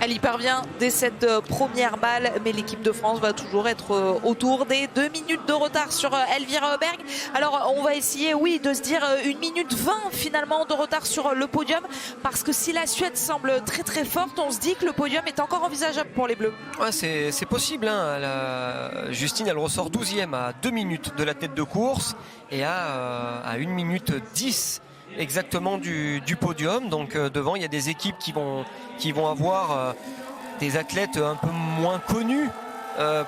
Elle y parvient dès cette première balle, mais l'équipe de France va toujours être autour des 2 minutes de retard sur Elvira Öberg. Alors on va essayer, oui, de se dire 1 minute 20 finalement de retard sur le podium, parce que si la Suède semble très très forte, on se dit que le podium est encore envisageable pour les Bleus. Ouais, c'est possible, hein. Justine, elle ressort 12e à 2 minutes de la tête de course et à 1 minute 10 exactement du podium. Donc devant, il y a des équipes qui vont avoir des athlètes un peu moins connus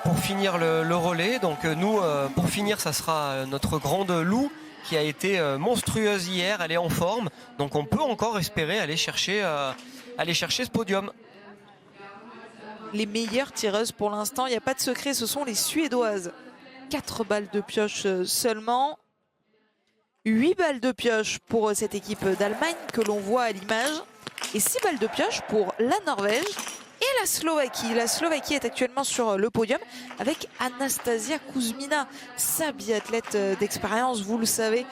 pour finir le relais. Donc nous, pour finir, ça sera notre grande Lou qui a été monstrueuse hier. Elle est en forme, donc on peut encore espérer aller chercher ce podium. Les meilleures tireuses pour l'instant, il n'y a pas de secret, ce sont les Suédoises. 4 balles de pioche seulement. 8 balles de pioche pour cette équipe d'Allemagne que l'on voit à l'image. Et 6 balles de pioche pour la Norvège et la Slovaquie. La Slovaquie est actuellement sur le podium avec Anastasia Kuzmina, sa biathlète d'expérience. Vous le savez,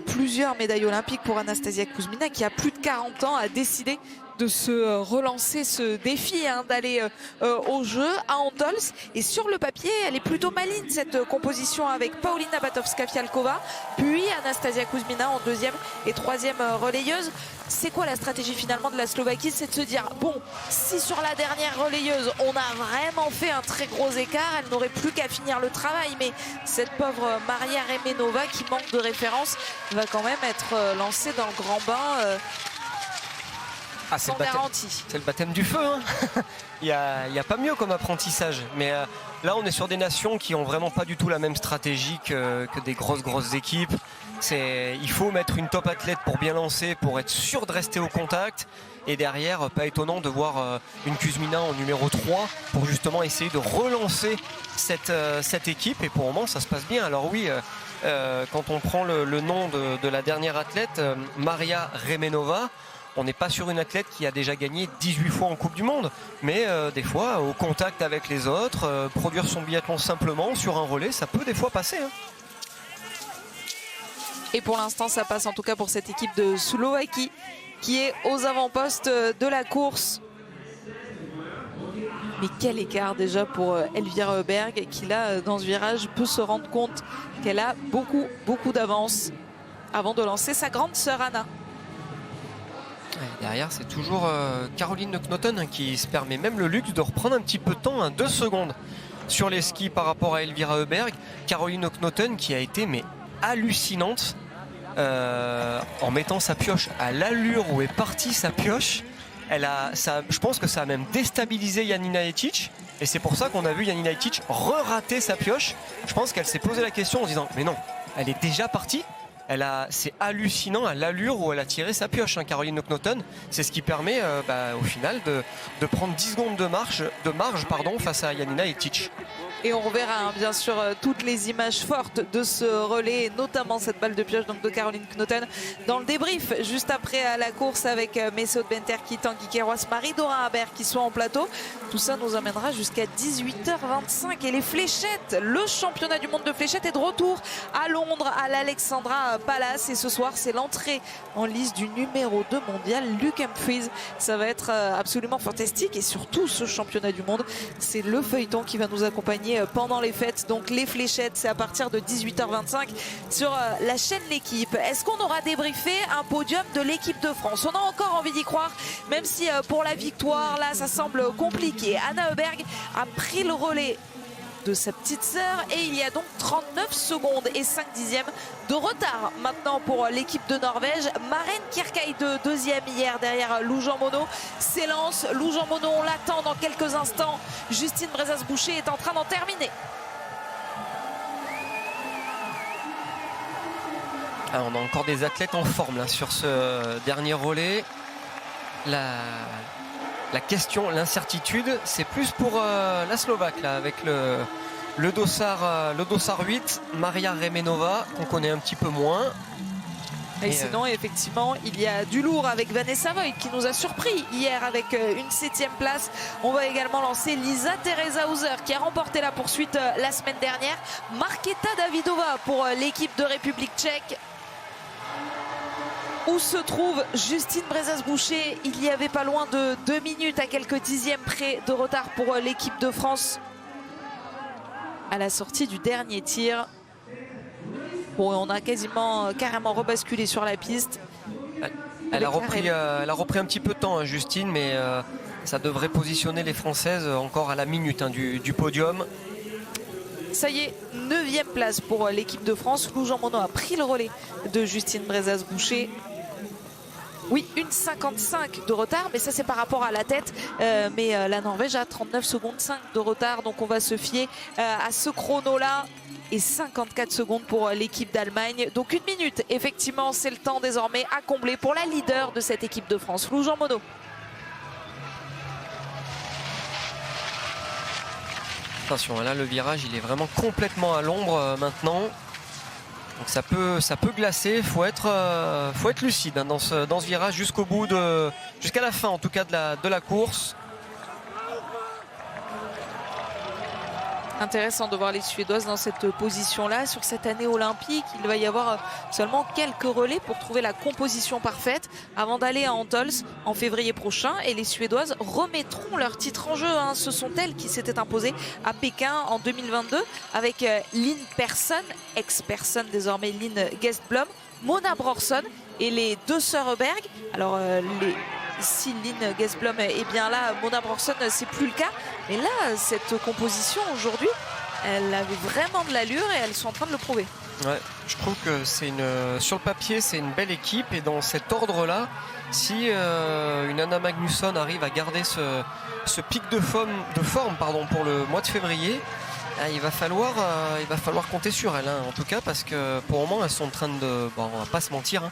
plusieurs médailles olympiques pour Anastasia Kuzmina qui a plus de 40 ans, a décidé de se relancer ce défi, hein, d'aller au jeu à Antols. Et sur le papier, elle est plutôt maligne cette composition avec Paulina Batowska-Fialkova, puis Anastasia Kuzmina en 2e et 3e relayeuse. C'est quoi la stratégie finalement de la Slovaquie? C'est de se dire, bon, si sur la dernière relayeuse, on a vraiment fait un très gros écart, elle n'aurait plus qu'à finir le travail. Mais cette pauvre Maria Remenova qui manque de référence va quand même être lancée dans le grand bain. Sans garantie. C'est le baptême du feu, hein. Il y a pas mieux comme apprentissage. Mais là, on est sur des nations qui ont vraiment pas du tout la même stratégie que des grosses équipes. Il faut mettre une top athlète pour bien lancer, pour être sûr de rester au contact. Et derrière, pas étonnant de voir une Kuzmina en numéro 3 pour justement essayer de relancer cette équipe. Et pour le moment, ça se passe bien. Alors oui, quand on prend le nom de la dernière athlète, Maria Remenova, on n'est pas sur une athlète qui a déjà gagné 18 fois en Coupe du Monde. Mais des fois, au contact avec les autres, produire son biathlon simplement sur un relais, ça peut des fois passer. Hein. Et pour l'instant, ça passe en tout cas pour cette équipe de Slovaquie qui est aux avant-postes de la course. Mais quel écart déjà pour Elvira Heuberg qui là, dans ce virage, peut se rendre compte qu'elle a beaucoup d'avance avant de lancer sa grande sœur Anna. Et derrière, c'est toujours Caroline Knoten qui se permet même le luxe de reprendre un petit peu de temps, 2 secondes sur les skis par rapport à Elvira Heuberg. Caroline Knoten qui a été hallucinante en mettant sa pioche à l'allure où est partie sa pioche. Je pense que ça a même déstabilisé Janina Jetic et c'est pour ça qu'on a vu Janina Jetic re-rater sa pioche. Je pense qu'elle s'est posé la question en se disant mais non, elle est déjà partie. C'est hallucinant à l'allure où elle a tiré sa pioche, hein, Caroline Knoten. C'est ce qui permet au final de prendre 10 secondes de marge face à Janina Jetic. Et on reverra bien sûr toutes les images fortes de ce relais, notamment cette balle de pioche donc, de Caroline Knoten dans le débrief juste après la course avec Mesut Benterki, Tanguy Keroas, Marie-Dora Haber qui sont en plateau. Tout ça nous amènera jusqu'à 18h25 et les fléchettes, le championnat du monde de fléchettes est de retour à Londres à l'Alexandra Palace et ce soir c'est l'entrée en lice du numéro 2 mondial Luke Humphries. Ça va être absolument fantastique et surtout ce championnat du monde, c'est le feuilleton qui va nous accompagner pendant les fêtes. Donc les fléchettes, c'est à partir de 18h25 sur la chaîne L'équipe. Est-ce qu'on aura débriefé un podium de l'équipe de France? On a encore envie d'y croire, même si pour la victoire, là, ça semble compliqué. Anna Heuberg a pris le relais de sa petite sœur et il y a donc 39 secondes et 5 dixièmes de retard maintenant pour l'équipe de Norvège. Maren Kierkeide deuxième hier derrière Lou Jean Monod s'élance. Lou Jean Monod, on l'attend dans quelques instants. Justine Brezas-Boucher est en train d'en terminer. Ah, on a encore des athlètes en forme là, sur ce dernier relais. La question, l'incertitude, c'est plus pour la Slovaque là, avec le dossard 8, Maria Remenova, qu'on connaît un petit peu moins. Et sinon, effectivement, il y a du lourd avec Vanessa Voigt qui nous a surpris hier avec une 7e place. On va également lancer Lisa Teresa Hauser qui a remporté la poursuite la semaine dernière. Marketa Davidova pour l'équipe de République tchèque. Où se trouve Justine Brezas-Boucher? Il y avait pas loin de 2 minutes à quelques dixièmes près de retard pour l'équipe de France à la sortie du dernier tir. Bon, on a carrément rebasculé sur la piste. Elle a repris un petit peu de temps, hein, Justine, mais ça devrait positionner les Françaises encore à la minute du podium. Ça y est, 9e place pour l'équipe de France. Lou Jean Monod a pris le relais de Justine Brezas-Boucher. Oui, 1,55 de retard, mais ça c'est par rapport à la tête. Mais la Norvège a 39 secondes 5 de retard, donc on va se fier à ce chrono-là. Et 54 secondes pour l'équipe d'Allemagne. Donc 1 minute, effectivement, c'est le temps désormais à combler pour la leader de cette équipe de France, Lou Jean Monod. Attention, là le virage il est vraiment complètement à l'ombre maintenant. Donc ça peut glacer, faut être lucide hein, dans ce virage jusqu'au bout jusqu'à la fin en tout cas de la course. Intéressant de voir les Suédoises dans cette position-là. Sur cette année olympique, il va y avoir seulement quelques relais pour trouver la composition parfaite avant d'aller à Antols en février prochain. Et les Suédoises remettront leur titre en jeu. Hein. Ce sont elles qui s'étaient imposées à Pékin en 2022 avec Lynn Persson, ex-Persson désormais Lynn Guestblom, Mona Brorsson et les deux sœurs Heuberg. Alors si Lynn Guestblom est bien là, Mona Brorsson c'est plus le cas. Mais là, cette composition aujourd'hui, elle avait vraiment de l'allure et elles sont en train de le prouver. Ouais, je trouve que sur le papier, c'est une belle équipe. Et dans cet ordre-là, si une Anna Magnusson arrive à garder ce pic de forme pour le mois de février, Il va falloir compter sur elles, hein, en tout cas, parce que pour le moment, elles sont en train de, bon, on va pas se mentir, hein,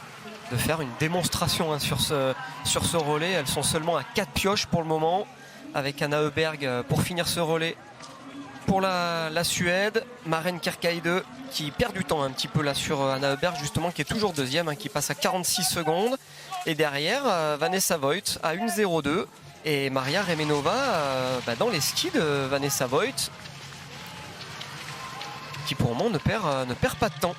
de faire une démonstration hein, sur ce relais. Elles sont seulement à 4 pioches pour le moment, avec Anna Öberg pour finir ce relais. Pour la Suède, Maren Kärkkäinen qui perd du temps un petit peu là sur Anna Öberg, justement, qui est toujours deuxième, hein, qui passe à 46 secondes. Et derrière, Vanessa Voigt à 1,02. Et Maria Remenova dans les skis de Vanessa Voigt, qui pour le moment ne perd pas de temps.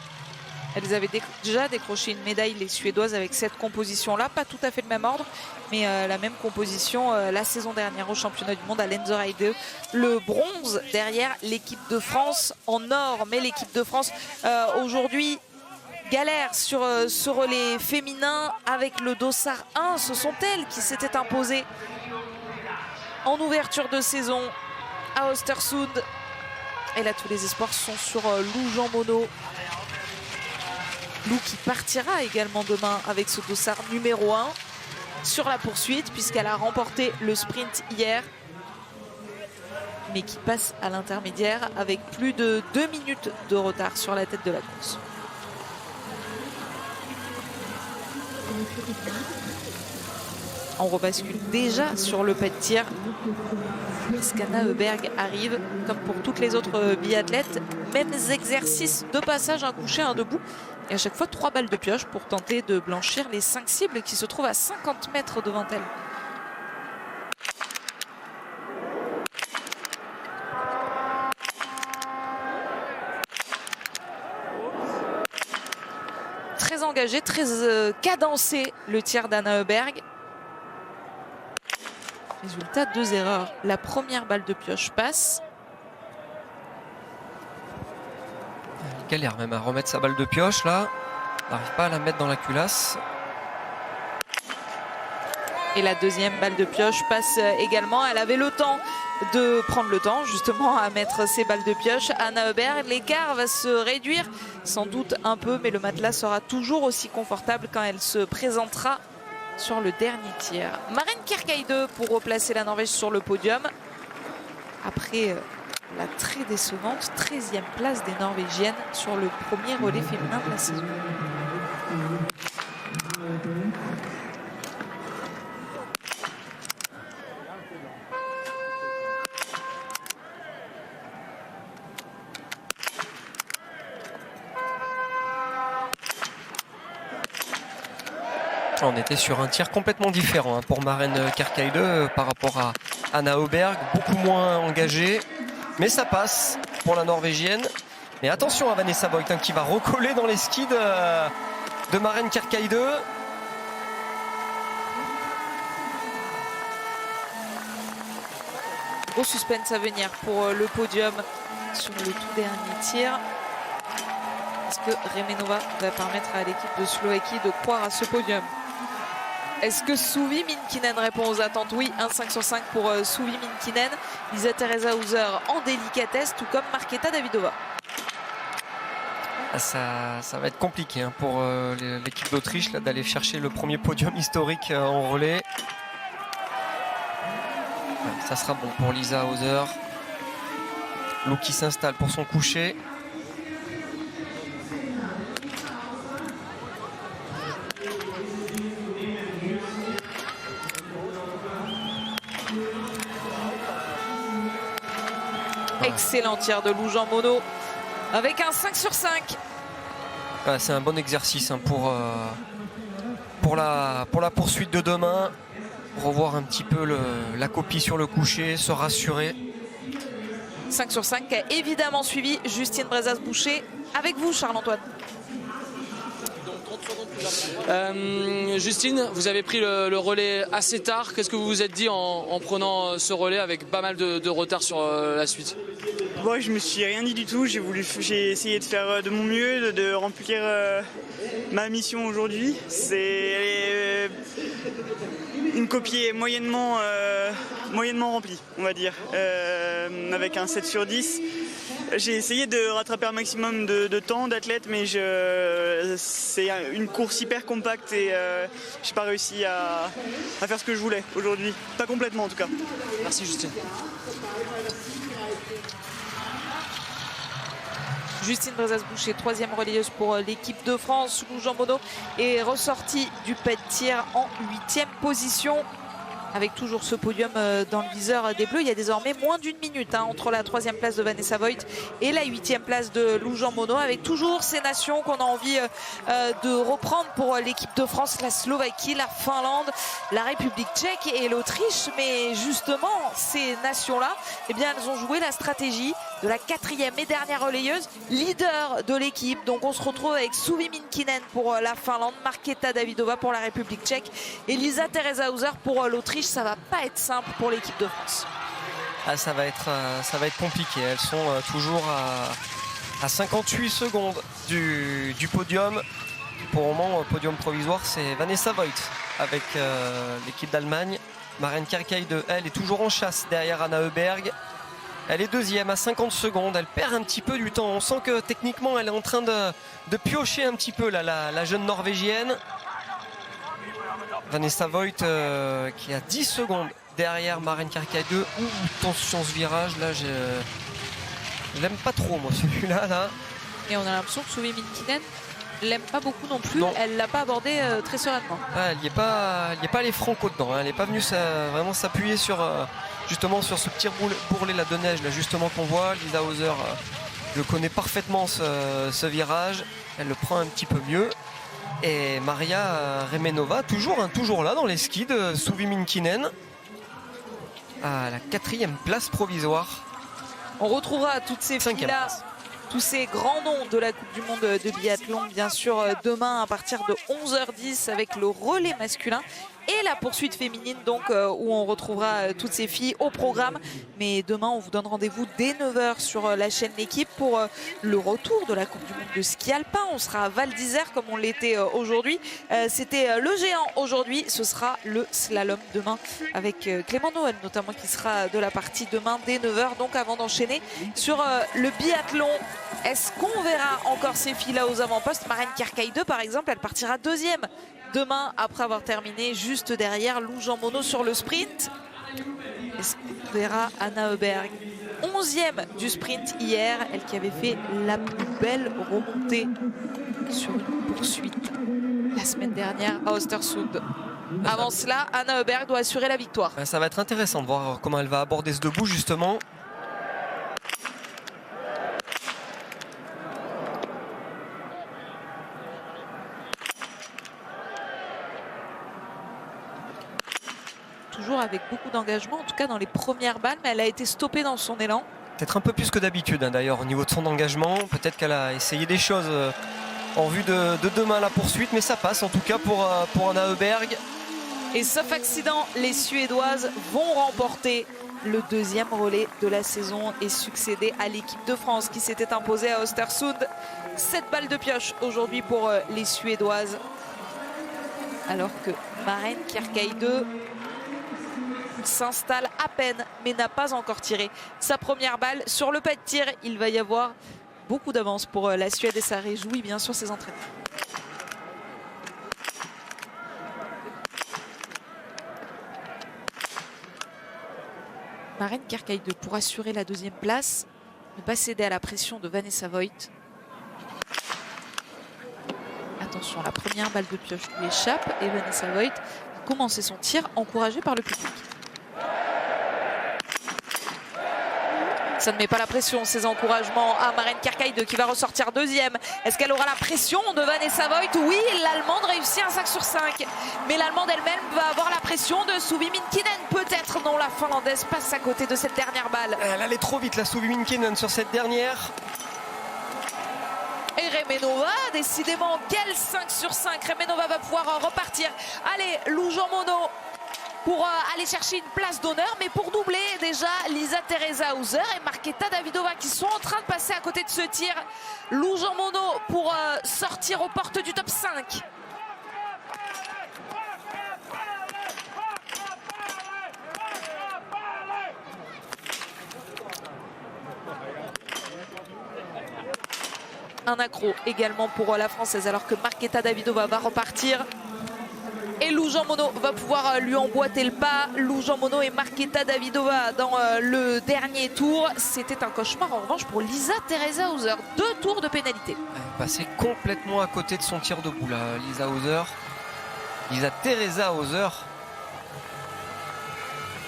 Elles avaient déjà décroché une médaille, les Suédoises, avec cette composition-là. Pas tout à fait le même ordre, mais la même composition la saison dernière au championnat du monde à Lenzerheide. Le bronze derrière l'équipe de France en or. Mais l'équipe de France aujourd'hui galère sur ce relais féminin avec le dossard 1. Ce sont elles qui s'étaient imposées en ouverture de saison à Östersund. Et là, tous les espoirs sont sur Lou Jean Monod. Lou qui partira également demain avec ce dossard numéro 1 sur la poursuite, puisqu'elle a remporté le sprint hier, mais qui passe à l'intermédiaire avec plus de 2 minutes de retard sur la tête de la course. On rebascule déjà sur le pas de tir. Anna Öberg arrive, comme pour toutes les autres biathlètes, mêmes exercices de passage, un couché, un debout. Et à chaque fois, 3 balles de pioche pour tenter de blanchir les 5 cibles qui se trouvent à 50 mètres devant elle. Très engagé, très cadencé le tir d'Anna Öberg. Résultat, 2 erreurs. La première balle de pioche passe. Elle galère même à remettre sa balle de pioche là. Elle n'arrive pas à la mettre dans la culasse. Et la deuxième balle de pioche passe également. Elle avait le temps de prendre le temps justement à mettre ses balles de pioche. Anna Öberg, l'écart va se réduire sans doute un peu, mais le matelas sera toujours aussi confortable quand elle se présentera sur le dernier tir. Maren Kärkkäinen pour replacer la Norvège sur le podium. Après la très décevante 13e place des Norvégiennes sur le premier relais féminin de la saison. On était sur un tir complètement différent hein, pour Maren Kärkkäinen par rapport à Anna Öberg, beaucoup moins engagée, mais ça passe pour la Norvégienne. Mais attention à Vanessa Voigt hein, qui va recoller dans les skis de Maren Kärkkäinen. Gros suspense à venir pour le podium sur le tout dernier tir. Est-ce que Remenova va permettre à l'équipe de Slovaquie de croire à ce podium? Est-ce que Suvi Minkinen répond aux attentes? Oui, un 5 sur 5 pour Suvi Minkinen. Lisa-Theresa Hauser en délicatesse, tout comme Markéta Davidova. Ça va être compliqué hein, pour l'équipe d'Autriche d'aller chercher le premier podium historique en relais. Ouais, ça sera bon pour Lisa Hauser. Lou qui s'installe pour son coucher. Excellent tir de Lou Jean Monod avec un 5 sur 5. C'est un bon exercice hein, pour la poursuite de demain. Revoir un petit peu la copie sur le coucher, se rassurer. 5 sur 5 qui a évidemment suivi Justine Brezas-Boucher. Avec vous, Charles-Antoine. Justine, vous avez pris le relais assez tard. Qu'est-ce que vous vous êtes dit en prenant ce relais avec pas mal de retard sur la suite? Bon, je me suis rien dit du tout. J'ai essayé de faire de mon mieux, de remplir ma mission aujourd'hui. C'est une copie moyennement remplie, on va dire, avec un 7 sur 10. J'ai essayé de rattraper un maximum de temps d'athlète, mais c'est une course hyper compacte et j'ai pas réussi à faire ce que je voulais aujourd'hui. Pas complètement en tout cas. Merci Justine. Justine Brezas-Boucher, 3e relayeuse pour l'équipe de France. Lou Jean Monod est ressortie du pas de tir en 8e position. Avec toujours ce podium dans le viseur des Bleus. Il y a désormais moins d'une minute entre la 3e place de Vanessa Voigt et la 8e place de Lou Jean Monod, avec toujours ces nations qu'on a envie de reprendre pour l'équipe de France: la Slovaquie, la Finlande, la République tchèque et l'Autriche. Mais justement, ces nations-là, eh bien, elles ont joué la stratégie de la 4e et dernière relayeuse, leader de l'équipe. Donc on se retrouve avec Suvi Minkinen pour la Finlande, Markéta Davidová pour la République tchèque et Lisa Teresa Hauser pour l'Autriche. Ça va pas être simple pour l'équipe de France. Ah, ça va être compliqué. Elles sont toujours à 58 secondes du podium. Pour le moment, podium provisoire, c'est Vanessa Voigt avec l'équipe d'Allemagne. Maren Kierkeide, elle, est toujours en chasse derrière Anna Heuberg. Elle est 2e à 50 secondes. Elle perd un petit peu du temps. On sent que techniquement, elle est en train de piocher un petit peu là, la jeune Norvégienne. Vanessa Voigt qui a 10 secondes derrière Maren Kierkeide. Attention ce virage là, je l'aime pas trop moi celui-là là. Et on a l'impression que Suvi Minkinen l'aime pas beaucoup non plus. Non. Elle l'a pas abordé très sereinement. Ah, elle n'y est pas allée franco dedans. Elle n'est pas venue vraiment s'appuyer sur justement sur ce petit bourrelet là de neige là justement qu'on voit. Lisa Hauser je connais parfaitement ce virage. Elle le prend un petit peu mieux. Et Maria Remenova, toujours là dans les skis de Suvi Minkinen, à la 4e place provisoire. On retrouvera toutes ces filles-là, tous ces grands noms de la Coupe du Monde de biathlon, bien sûr, demain à partir de 11h10 avec le relais masculin et la poursuite féminine, donc où on retrouvera toutes ces filles au programme. Mais demain, on vous donne rendez-vous dès 9h sur la chaîne L'équipe pour le retour de la Coupe du Monde de ski alpin. On sera à Val d'Isère comme on l'était aujourd'hui. C'était le géant aujourd'hui, ce sera le slalom demain avec Clément Noël notamment qui sera de la partie demain dès 9h. Donc avant d'enchaîner sur le biathlon, est-ce qu'on verra encore ces filles-là aux avant-postes? Maren Kierkeide par exemple, elle partira 2e demain après avoir terminé juste derrière Lou Jean Monod sur le sprint. Est-ce qu'on verra Anna Heuberg 11e du sprint hier, elle qui avait fait la plus belle remontée sur une poursuite la semaine dernière à Östersund. Avant cela, Anna Heuberg doit assurer la victoire. Ça va être intéressant de voir comment elle va aborder ce debout justement. Toujours avec beaucoup d'engagement, en tout cas dans les premières balles, mais elle a été stoppée dans son élan. Peut-être un peu plus que d'habitude d'ailleurs au niveau de son engagement. Peut-être qu'elle a essayé des choses en vue de demain la poursuite, mais ça passe en tout cas pour Anna Heuberg. Et sauf accident, les Suédoises vont remporter le 2e relais de la saison et succéder à l'équipe de France qui s'était imposée à Östersund. 7 balles de pioche aujourd'hui pour les Suédoises. Alors que Maren Kierkeide s'installe à peine mais n'a pas encore tiré sa première balle sur le pas de tir. Il va y avoir beaucoup d'avance pour la Suède et ça réjouit bien sûr ses entraîneurs. Maren Kierkeide pour assurer la 2e place, ne pas céder à la pression de Vanessa Voigt. Attention, la première balle de pioche lui échappe et Vanessa Voigt a commencé son tir encouragé par le public. Ça ne met pas la pression, ces encouragements à Maren Kierkeide qui va ressortir 2e. Est-ce qu'elle aura la pression de Vanessa Voigt? Oui, l'Allemande réussit un 5 sur 5. Mais l'Allemande elle-même va avoir la pression de Suvi Minkinen. Peut-être non, la Finlandaise passe à côté de cette dernière balle. Elle allait trop vite la Suvi Minkinen sur cette dernière. Et Remenova, décidément, quel 5 sur 5. Remenova va pouvoir repartir. Allez, Lou Jean Monod pour aller chercher une place d'honneur, mais pour doubler déjà Lisa Teresa Hauser et Markéta Davidová qui sont en train de passer à côté de ce tir. Lou Jean Monod pour sortir aux portes du top 5. Un accro également pour la Française alors que Markéta Davidová va repartir. Et Et Lou Jean Monod va pouvoir lui emboîter le pas. Lou Jean Monod et Marketa Davidova dans le dernier tour. C'était un cauchemar en revanche pour Lisa Teresa Hauser. 2 tours de pénalité. Elle est passée complètement à côté de son tir debout là, Lisa Teresa Hauser.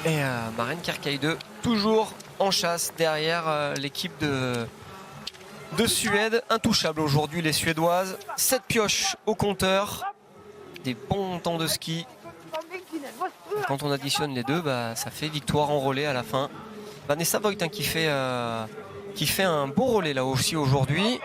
Et Maren Kärkeide toujours en chasse derrière l'équipe de Suède. Intouchable aujourd'hui les Suédoises. 7 pioches au compteur. Des bons temps de ski. Et quand on additionne les deux, ça fait victoire en relais à la fin. Vanessa Voigt qui fait un beau relais là aussi aujourd'hui.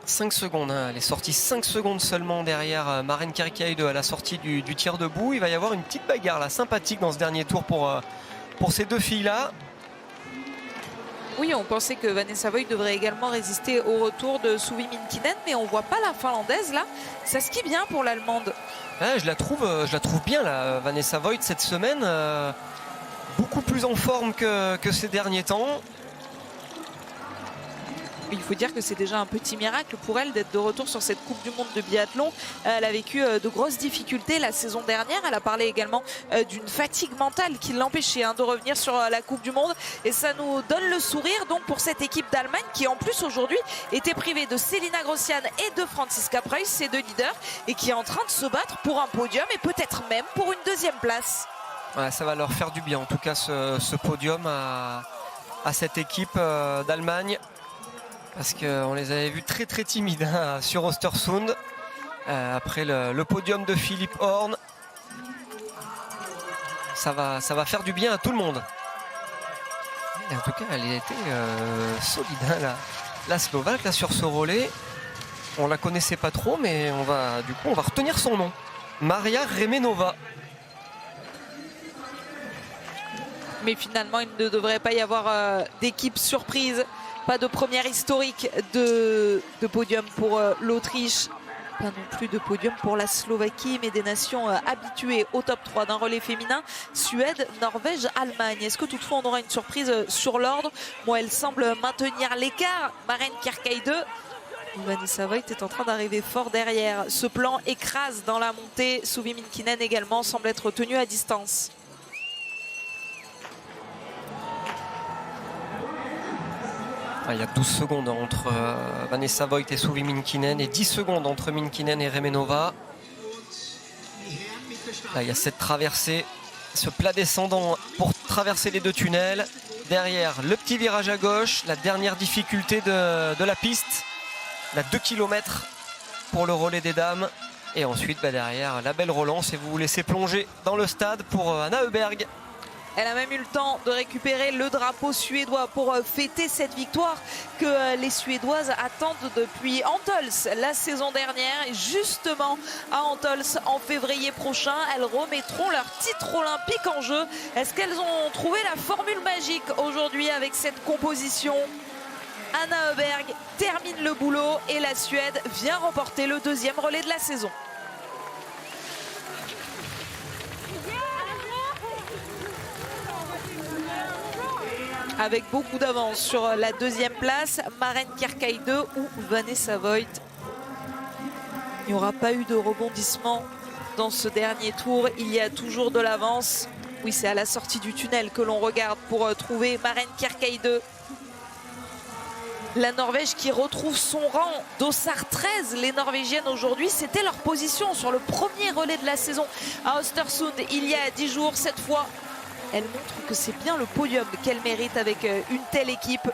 5 secondes, elle est sortie 5 secondes seulement derrière Maren Kärkeide à la sortie du tir debout. Il va y avoir une petite bagarre là, sympathique dans ce dernier tour pour ces deux filles-là. Oui, on pensait que Vanessa Voigt devrait également résister au retour de Suvi Minkinen, mais on voit pas la Finlandaise là. Ça skie bien pour l'Allemande. Ouais, je la trouve bien là, Vanessa Voigt cette semaine. Beaucoup plus en forme que ces derniers temps. Il faut dire que c'est déjà un petit miracle pour elle d'être de retour sur cette Coupe du Monde de biathlon. Elle a vécu de grosses difficultés la saison dernière. Elle a parlé également d'une fatigue mentale qui l'empêchait de revenir sur la Coupe du Monde. Et ça nous donne le sourire donc pour cette équipe d'Allemagne qui en plus aujourd'hui était privée de Selina Grossian et de Franziska Preuss, ces deux leaders, et qui est en train de se battre pour un podium et peut-être même pour une 2e place. Ouais, ça va leur faire du bien en tout cas ce podium à cette équipe d'Allemagne. Parce qu'on les avait vus très très timides sur Östersund. Après le podium de Philippe Horn. Ça va faire du bien à tout le monde. Et en tout cas, elle était solide, la Slovaque là, sur ce relais. On la connaissait pas trop, mais on va retenir son nom. Maria Remenova. Mais finalement, il ne devrait pas y avoir d'équipe surprise. Pas de première historique de podium pour l'Autriche. Pas non plus de podium pour la Slovaquie, mais des nations habituées au top 3 d'un relais féminin. Suède, Norvège, Allemagne. Est-ce que toutefois on aura une surprise sur l'ordre? Moi, elle semble maintenir l'écart. Maren Kärkeide. Vanessa Voigt est en train d'arriver fort derrière. Ce plan écrase dans la montée. Suvi Minkinen également semble être tenu à distance. Il y a 12 secondes entre Vanessa Voigt et Suvi Minkinen et 10 secondes entre Minkinen et Remenova. Là, il y a cette traversée, ce plat descendant pour traverser les deux tunnels. Derrière, le petit virage à gauche, la dernière difficulté de la piste. La 2 km pour le relais des dames. Et ensuite, derrière, la belle relance et vous vous laissez plonger dans le stade pour Anna Heuberg. Elle a même eu le temps de récupérer le drapeau suédois pour fêter cette victoire que les Suédoises attendent depuis Antols la saison dernière. Et justement à Antols en février prochain, elles remettront leur titre olympique en jeu. Est-ce qu'elles ont trouvé la formule magique aujourd'hui avec cette composition? Anna Heuberg termine le boulot et la Suède vient remporter le 2e relais de la saison. Avec beaucoup d'avance sur la 2e place, Maren Kärkeide ou Vanessa Voigt. Il n'y aura pas eu de rebondissement dans ce dernier tour. Il y a toujours de l'avance. Oui, c'est à la sortie du tunnel que l'on regarde pour trouver Maren Kärkeide. La Norvège qui retrouve son rang. Dossard 13, les Norvégiennes aujourd'hui, c'était leur position sur le premier relais de la saison à Östersund il y a 10 jours. Cette fois, elle montre que c'est bien le podium qu'elle mérite avec une telle équipe.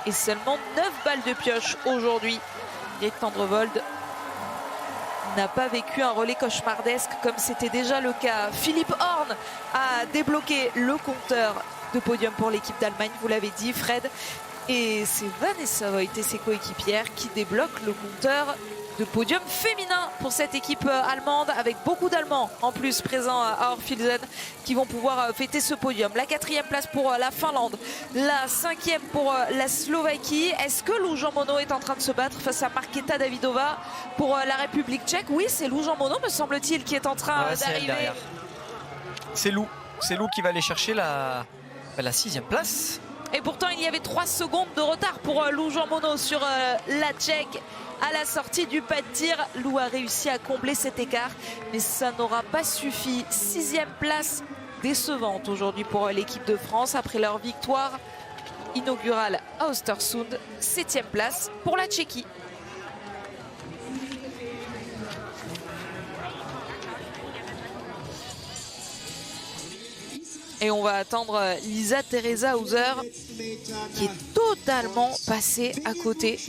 Et seulement 9 balles de pioche aujourd'hui. Grit Tendrevold n'a pas vécu un relais cauchemardesque comme c'était déjà le cas. Philippe Horn a débloqué le compteur de podium pour l'équipe d'Allemagne, vous l'avez dit Fred. Et c'est Vanessa Voigt et ses coéquipières qui débloquent le compteur de podium féminin pour cette équipe allemande, avec beaucoup d'Allemands en plus présents à Orfilsen qui vont pouvoir fêter ce podium. La 4e place pour la Finlande, la 5e pour la Slovaquie. Est-ce que Lou Jean Monod est en train de se battre face à Marketa Davidova pour la République tchèque? Oui, c'est Lou Jean Monod, me semble-t-il, qui est en train d'arriver. C'est Lou qui va aller chercher la 6e place. Et pourtant, il y avait 3 secondes de retard pour Lou Jean Monod sur la Tchèque. à la sortie du pas de tir. Lou a réussi à combler cet écart, mais ça n'aura pas suffi. 6e place décevante aujourd'hui pour l'équipe de France après leur victoire inaugurale à Östersund. 7e place pour la Tchéquie. Et on va attendre Lisa Teresa Hauser qui est totalement passée à côté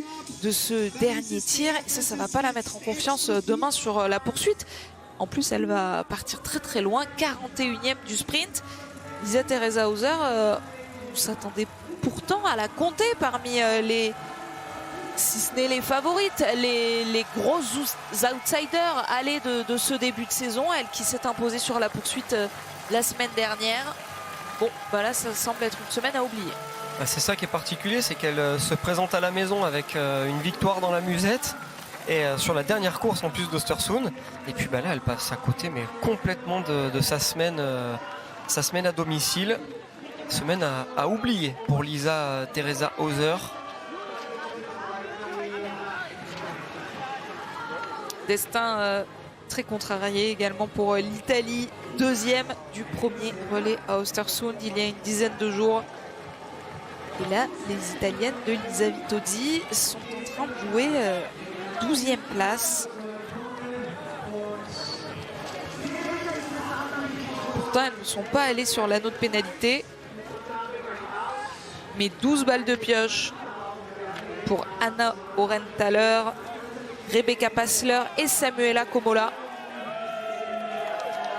de ce dernier tir. Et ça va pas la mettre en confiance demain sur la poursuite. En plus, elle va partir très très loin, 41e du sprint. Lisa Teresa Hauser, on s'attendait pourtant à la compter parmi les, si ce n'est les favorites, les gros outsiders allés de ce début de saison. Elle qui s'est imposée sur la poursuite la semaine dernière. Bon, bah là, ça semble être une semaine à oublier. C'est ça qui est particulier, c'est qu'elle se présente à la maison avec une victoire dans la musette. Et sur la dernière course en plus d'Östersund. Et puis bah là, elle passe à côté, mais complètement de sa semaine à domicile. Semaine à oublier pour Lisa Teresa Hauser. Destin très contrarié également pour l'Italie, 2e du premier relais à Östersund il y a une dizaine de jours. Et là, les Italiennes de Lisa Vitozzi sont en train de jouer 12e place. Pourtant, elles ne sont pas allées sur l'anneau de pénalité. Mais 12 balles de pioche pour Anna Orenthaler, Rebecca Passler et Samuela Comola.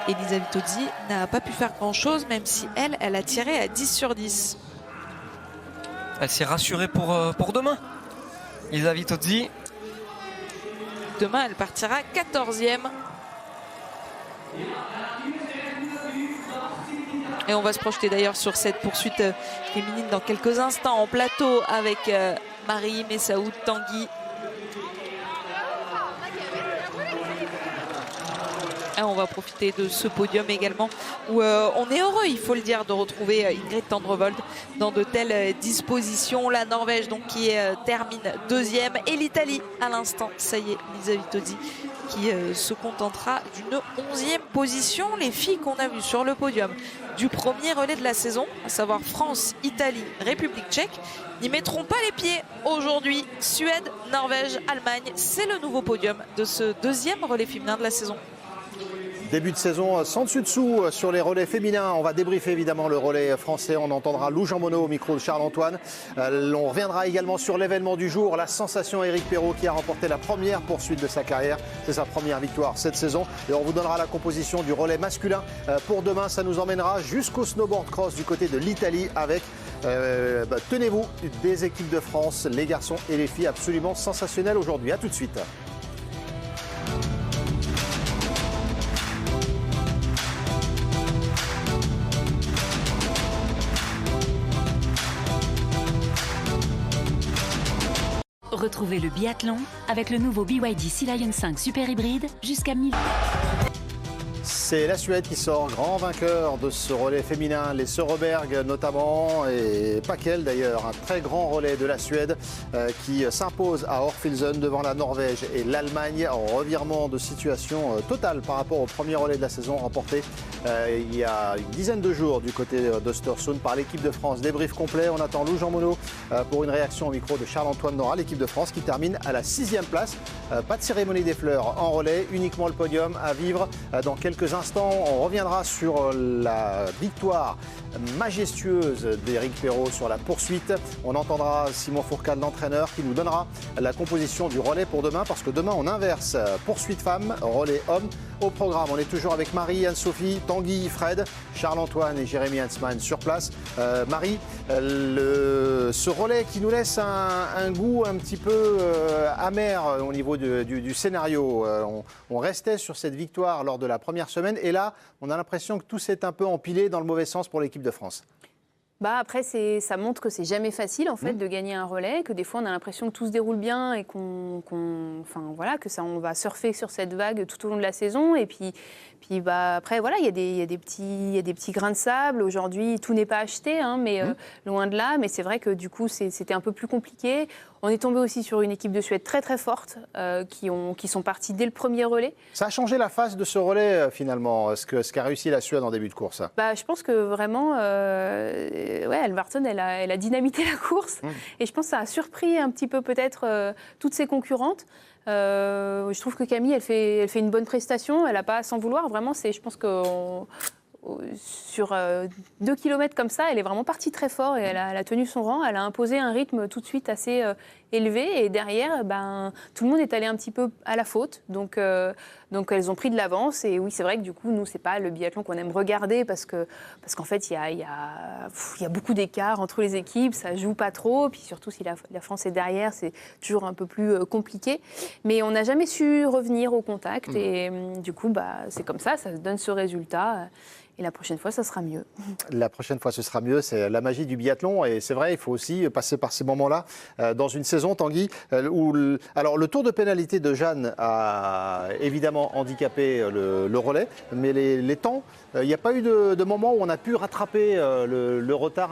Elisa Vitozzi n'a pas pu faire grand-chose, même si elle a tiré à 10 sur 10. Elle s'est rassurée pour demain, Elisa Vitozzi. Demain, elle partira 14e. Et on va se projeter d'ailleurs sur cette poursuite féminine dans quelques instants en plateau avec Marie Messaoud Tanguy. Et on va profiter de ce podium également où on est heureux, il faut le dire, de retrouver Ingrid Tendrevold dans de telles dispositions. La Norvège donc qui termine 2e et l'Italie à l'instant, ça y est, Lisa Vitozzi qui se contentera d'une 11e position. Les filles qu'on a vues sur le podium du premier relais de la saison, à savoir France, Italie, République tchèque, n'y mettront pas les pieds aujourd'hui. Suède, Norvège, Allemagne, c'est le nouveau podium de ce 2e relais féminin de la saison. Début de saison sans dessus-dessous sur les relais féminins. On va débriefer évidemment le relais français. On entendra Lou Jean Monod au micro de Charles-Antoine. On reviendra également sur l'événement du jour, la sensation Éric Perrault qui a remporté la première poursuite de sa carrière. C'est sa première victoire cette saison. Et on vous donnera la composition du relais masculin pour demain. Ça nous emmènera jusqu'au snowboard cross du côté de l'Italie avec, tenez-vous, des équipes de France, les garçons et les filles absolument sensationnelles aujourd'hui. A tout de suite. Retrouvez le biathlon avec le nouveau BYD Sea Lion 5 Super Hybride jusqu'à 1000. C'est la Suède qui sort grand vainqueur de ce relais féminin, les Söreberg notamment, et pas qu'elle d'ailleurs, un très grand relais de la Suède qui s'impose à Orfilsen devant la Norvège et l'Allemagne en revirement de situation totale par rapport au premier relais de la saison remporté il y a une dizaine de jours du côté d'Östersund par l'équipe de France. Débrief complet, on attend Lou Jean Monod pour une réaction au micro de Charles-Antoine Nora, l'équipe de France qui termine à la 6e place. Pas de cérémonie des fleurs en relais, uniquement le podium à vivre dans quelques instants. On reviendra sur la victoire majestueuse d'Éric Perrault sur la poursuite. On entendra Simon Fourcade, l'entraîneur, qui nous donnera la composition du relais pour demain, parce que demain on inverse poursuite femmes, relais hommes. Au programme, on est toujours avec Marie, Anne-Sophie, Tanguy, Fred, Charles-Antoine et Jérémy Hansmann sur place. Marie, ce relais qui nous laisse un goût un petit peu amer au niveau du scénario. On restait sur cette victoire lors de la première semaine et là, on a l'impression que tout s'est un peu empilé dans le mauvais sens pour l'équipe de France. Après, ça montre que c'est jamais facile en fait de gagner un relais, que des fois on a l'impression que tout se déroule bien et on va surfer sur cette vague tout au long de la saison. Et puis après voilà, il y a des petits grains de sable. Aujourd'hui, tout n'est pas acheté, mais loin de là. Mais c'est vrai que du coup, c'était un peu plus compliqué. On est tombé aussi sur une équipe de Suède très très forte qui sont partis dès le premier relais. Ça a changé la face de ce relais finalement, ce qu'a réussi la Suède en début de course. Je pense que vraiment, Elvarton, elle a dynamité la course. Et je pense que ça a surpris un petit peu peut-être toutes ses concurrentes. Je trouve que Camille, elle fait une bonne prestation. Elle n'a pas à s'en vouloir. Vraiment, je pense que sur 2 km comme ça, elle est vraiment partie très fort et elle a tenu son rang. Elle a imposé un rythme tout de suite assez élevé. Et derrière, tout le monde est allé un petit peu à la faute. Donc elles ont pris de l'avance. Et oui, c'est vrai que du coup, nous, c'est pas le biathlon qu'on aime regarder parce qu'en fait, il y a beaucoup d'écart entre les équipes. Ça joue pas trop. Puis surtout, si la France est derrière, c'est toujours un peu plus compliqué. Mais on n'a jamais su revenir au contact. Et du coup, c'est comme ça donne ce résultat. Et la prochaine fois, ça sera mieux. La prochaine fois, ce sera mieux. C'est la magie du biathlon. Et c'est vrai, il faut aussi passer par ces moments-là dans une saison, Tanguy, où le tour de pénalité de Jeanne a évidemment handicapé le relais. Mais les temps, il n'y a pas eu de moment où on a pu rattraper le retard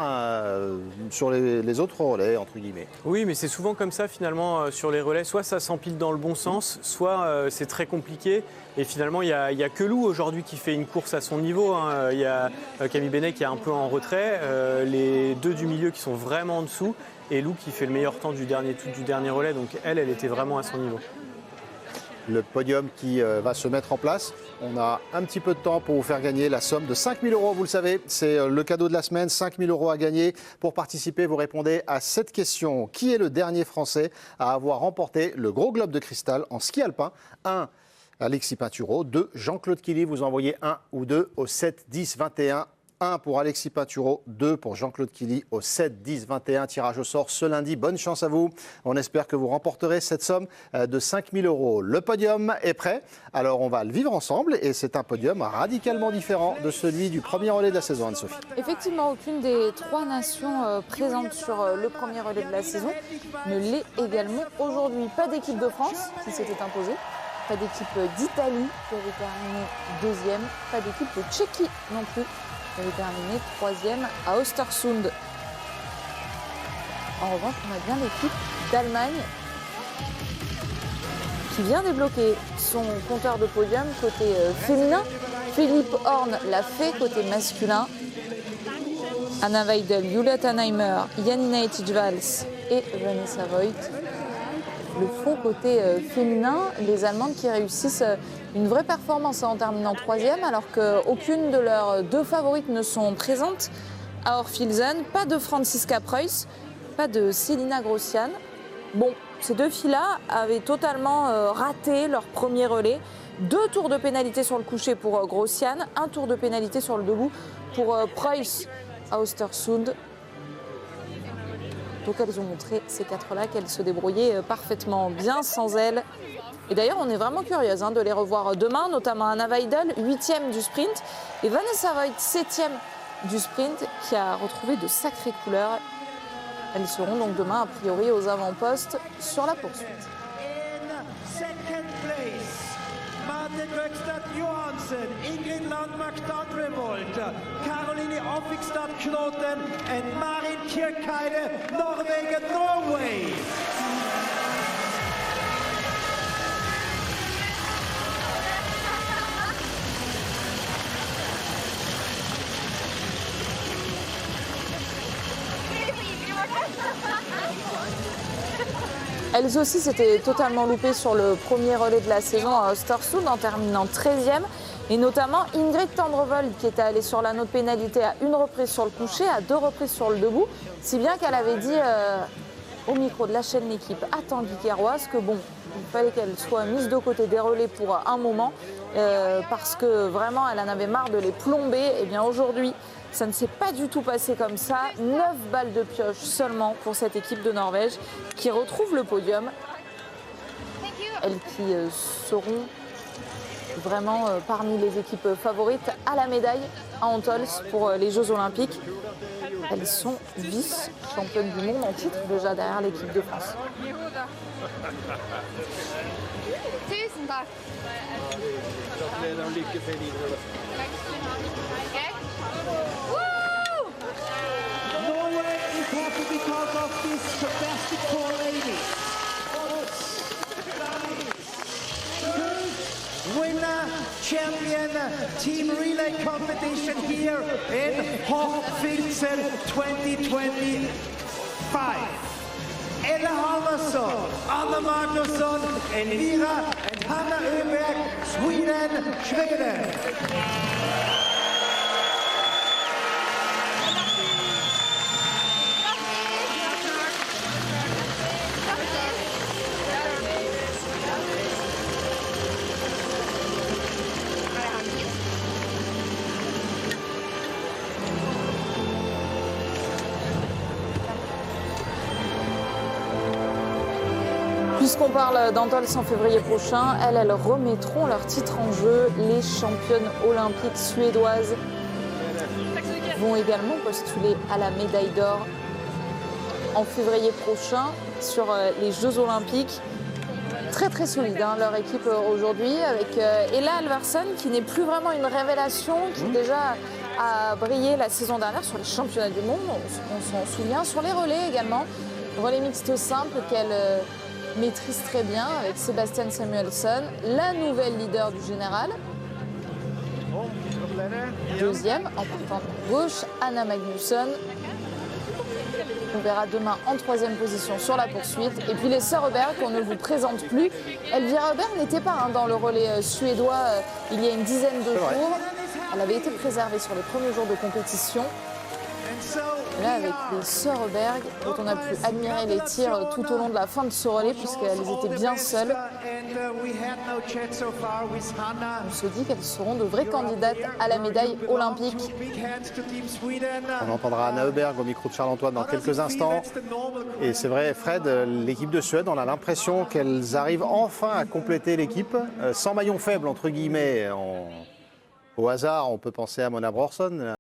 sur les autres relais, entre guillemets. Oui, mais c'est souvent comme ça, finalement, sur les relais. Soit ça s'empile dans le bon sens, soit c'est très compliqué. Et finalement, il n'y a que Lou aujourd'hui qui fait une course à son niveau. Il y a Camille Bennet qui est un peu en retrait, les deux du milieu qui sont vraiment en dessous, et Lou qui fait le meilleur temps du dernier relais. Donc elle était vraiment à son niveau. Le podium qui va se mettre en place. On a un petit peu de temps pour vous faire gagner la somme de 5 000 €. Vous le savez, c'est le cadeau de la semaine. 5 000 € à gagner. Pour participer, vous répondez à cette question. Qui est le dernier Français à avoir remporté le gros globe de cristal en ski alpin? 1. Alexis Pinturault. 2. Jean-Claude Killy. Vous envoyez 1 ou 2 au 7 10 21. 1 pour Alexis Pinturault, 2 pour Jean-Claude Killy au 7 10 21. Tirage au sort ce lundi. Bonne chance à vous. On espère que vous remporterez cette somme de 5 000 €. Le podium est prêt. Alors on va le vivre ensemble et c'est un podium radicalement différent de celui du premier relais de la saison, Anne-Sophie. Effectivement, aucune des 3 nations présentes sur le premier relais de la saison ne l'est également aujourd'hui. Pas d'équipe de France qui s'était imposée. Pas d'équipe d'Italie qui avait terminé 2e. Pas d'équipe de Tchéquie non plus qui avait terminé 3e à Östersund. En revanche, on a bien l'équipe d'Allemagne qui vient débloquer son compteur de podium côté féminin. Philippe Horn l'a fait côté masculin. Anna Weidel, Julia Tannheimer, Janina Etijvals et Vanessa Voigt le font côté féminin. Les Allemandes qui réussissent une vraie performance en terminant 3e, alors qu'aucune de leurs 2 favorites ne sont présentes à Orfilsen. Pas de Franziska Preuss, pas de Selina Grossian. Bon, ces 2 filles-là avaient totalement raté leur premier relais. 2 tours de pénalité sur le coucher pour Grossian, 1 tour de pénalité sur le debout pour Preuss à Östersund. Donc elles ont montré, ces 4-là, qu'elles se débrouillaient parfaitement bien sans elles. Et d'ailleurs, on est vraiment curieuse de les revoir demain, notamment Anna Weidel, 8e du sprint, et Vanessa Voigt, 7e du sprint, qui a retrouvé de sacrées couleurs. Elles seront donc demain, a priori, aux avant-postes sur la poursuite. Marte Gökstad-Johansen, Ingrid Landmark-Stad-Revolt, Caroline Offigstad-Knoten and Marin Kirkeide, Norwegen, Norway. Elles aussi s'étaient totalement loupées sur le premier relais de la saison à Östersund en terminant 13e. Et notamment Ingrid Tendrevold qui était allée sur l'anneau de pénalité à 1 reprise sur le coucher, à 2 reprises sur le debout. Si bien qu'elle avait dit au micro de la chaîne L'équipe à Tanguy Keroas que bon, il fallait qu'elle soit mise de côté des relais pour un moment parce que vraiment elle en avait marre de les plomber. Et bien aujourd'hui, ça ne s'est pas du tout passé comme ça. 9 balles de pioche seulement pour cette équipe de Norvège qui retrouve le podium. Elles qui seront vraiment parmi les équipes favorites à la médaille à Antols pour les Jeux Olympiques. Elles sont vice-championnes du monde en titre déjà derrière l'équipe de France. Norway is happy because of this fantastic 4 ladies. Team Relay competition here in Hochfilzen 2025. Ella Halvarsson, Anna Magnusson, Elvira and Hanna Öberg, Sweden. Puisqu'on parle d'Antols en février prochain, elles remettront leur titre en jeu. Les championnes olympiques suédoises vont également postuler à la médaille d'or en février prochain sur les Jeux olympiques. Très très solide leur équipe aujourd'hui, avec Ella Halvarsson qui n'est plus vraiment une révélation, qui déjà a brillé la saison dernière sur les championnats du monde, on s'en souvient, sur les relais également. Relais mixte simple qu'elle maîtrise très bien avec Sebastian Samuelsson, la nouvelle leader du général. Deuxième, en partant de gauche, Anna Magnusson. On verra demain en troisième position sur la poursuite. Et puis les sœurs Öberg qu'on ne vous présente plus. Elvira Öberg n'était pas dans le relais suédois il y a une dizaine de jours. Elle avait été préservée sur les premiers jours de compétition. Là, avec les sœurs Öberg, dont on a pu admirer les tirs tout au long de la fin de ce relais, puisqu'elles étaient bien seules. On se dit qu'elles seront de vraies candidates à la médaille olympique. On entendra Anna Öberg au micro de Charles-Antoine dans quelques instants. Et c'est vrai, Fred, l'équipe de Suède, on a l'impression qu'elles arrivent enfin à compléter l'équipe. Sans maillon faible, entre guillemets, au hasard, on peut penser à Mona Brorsson.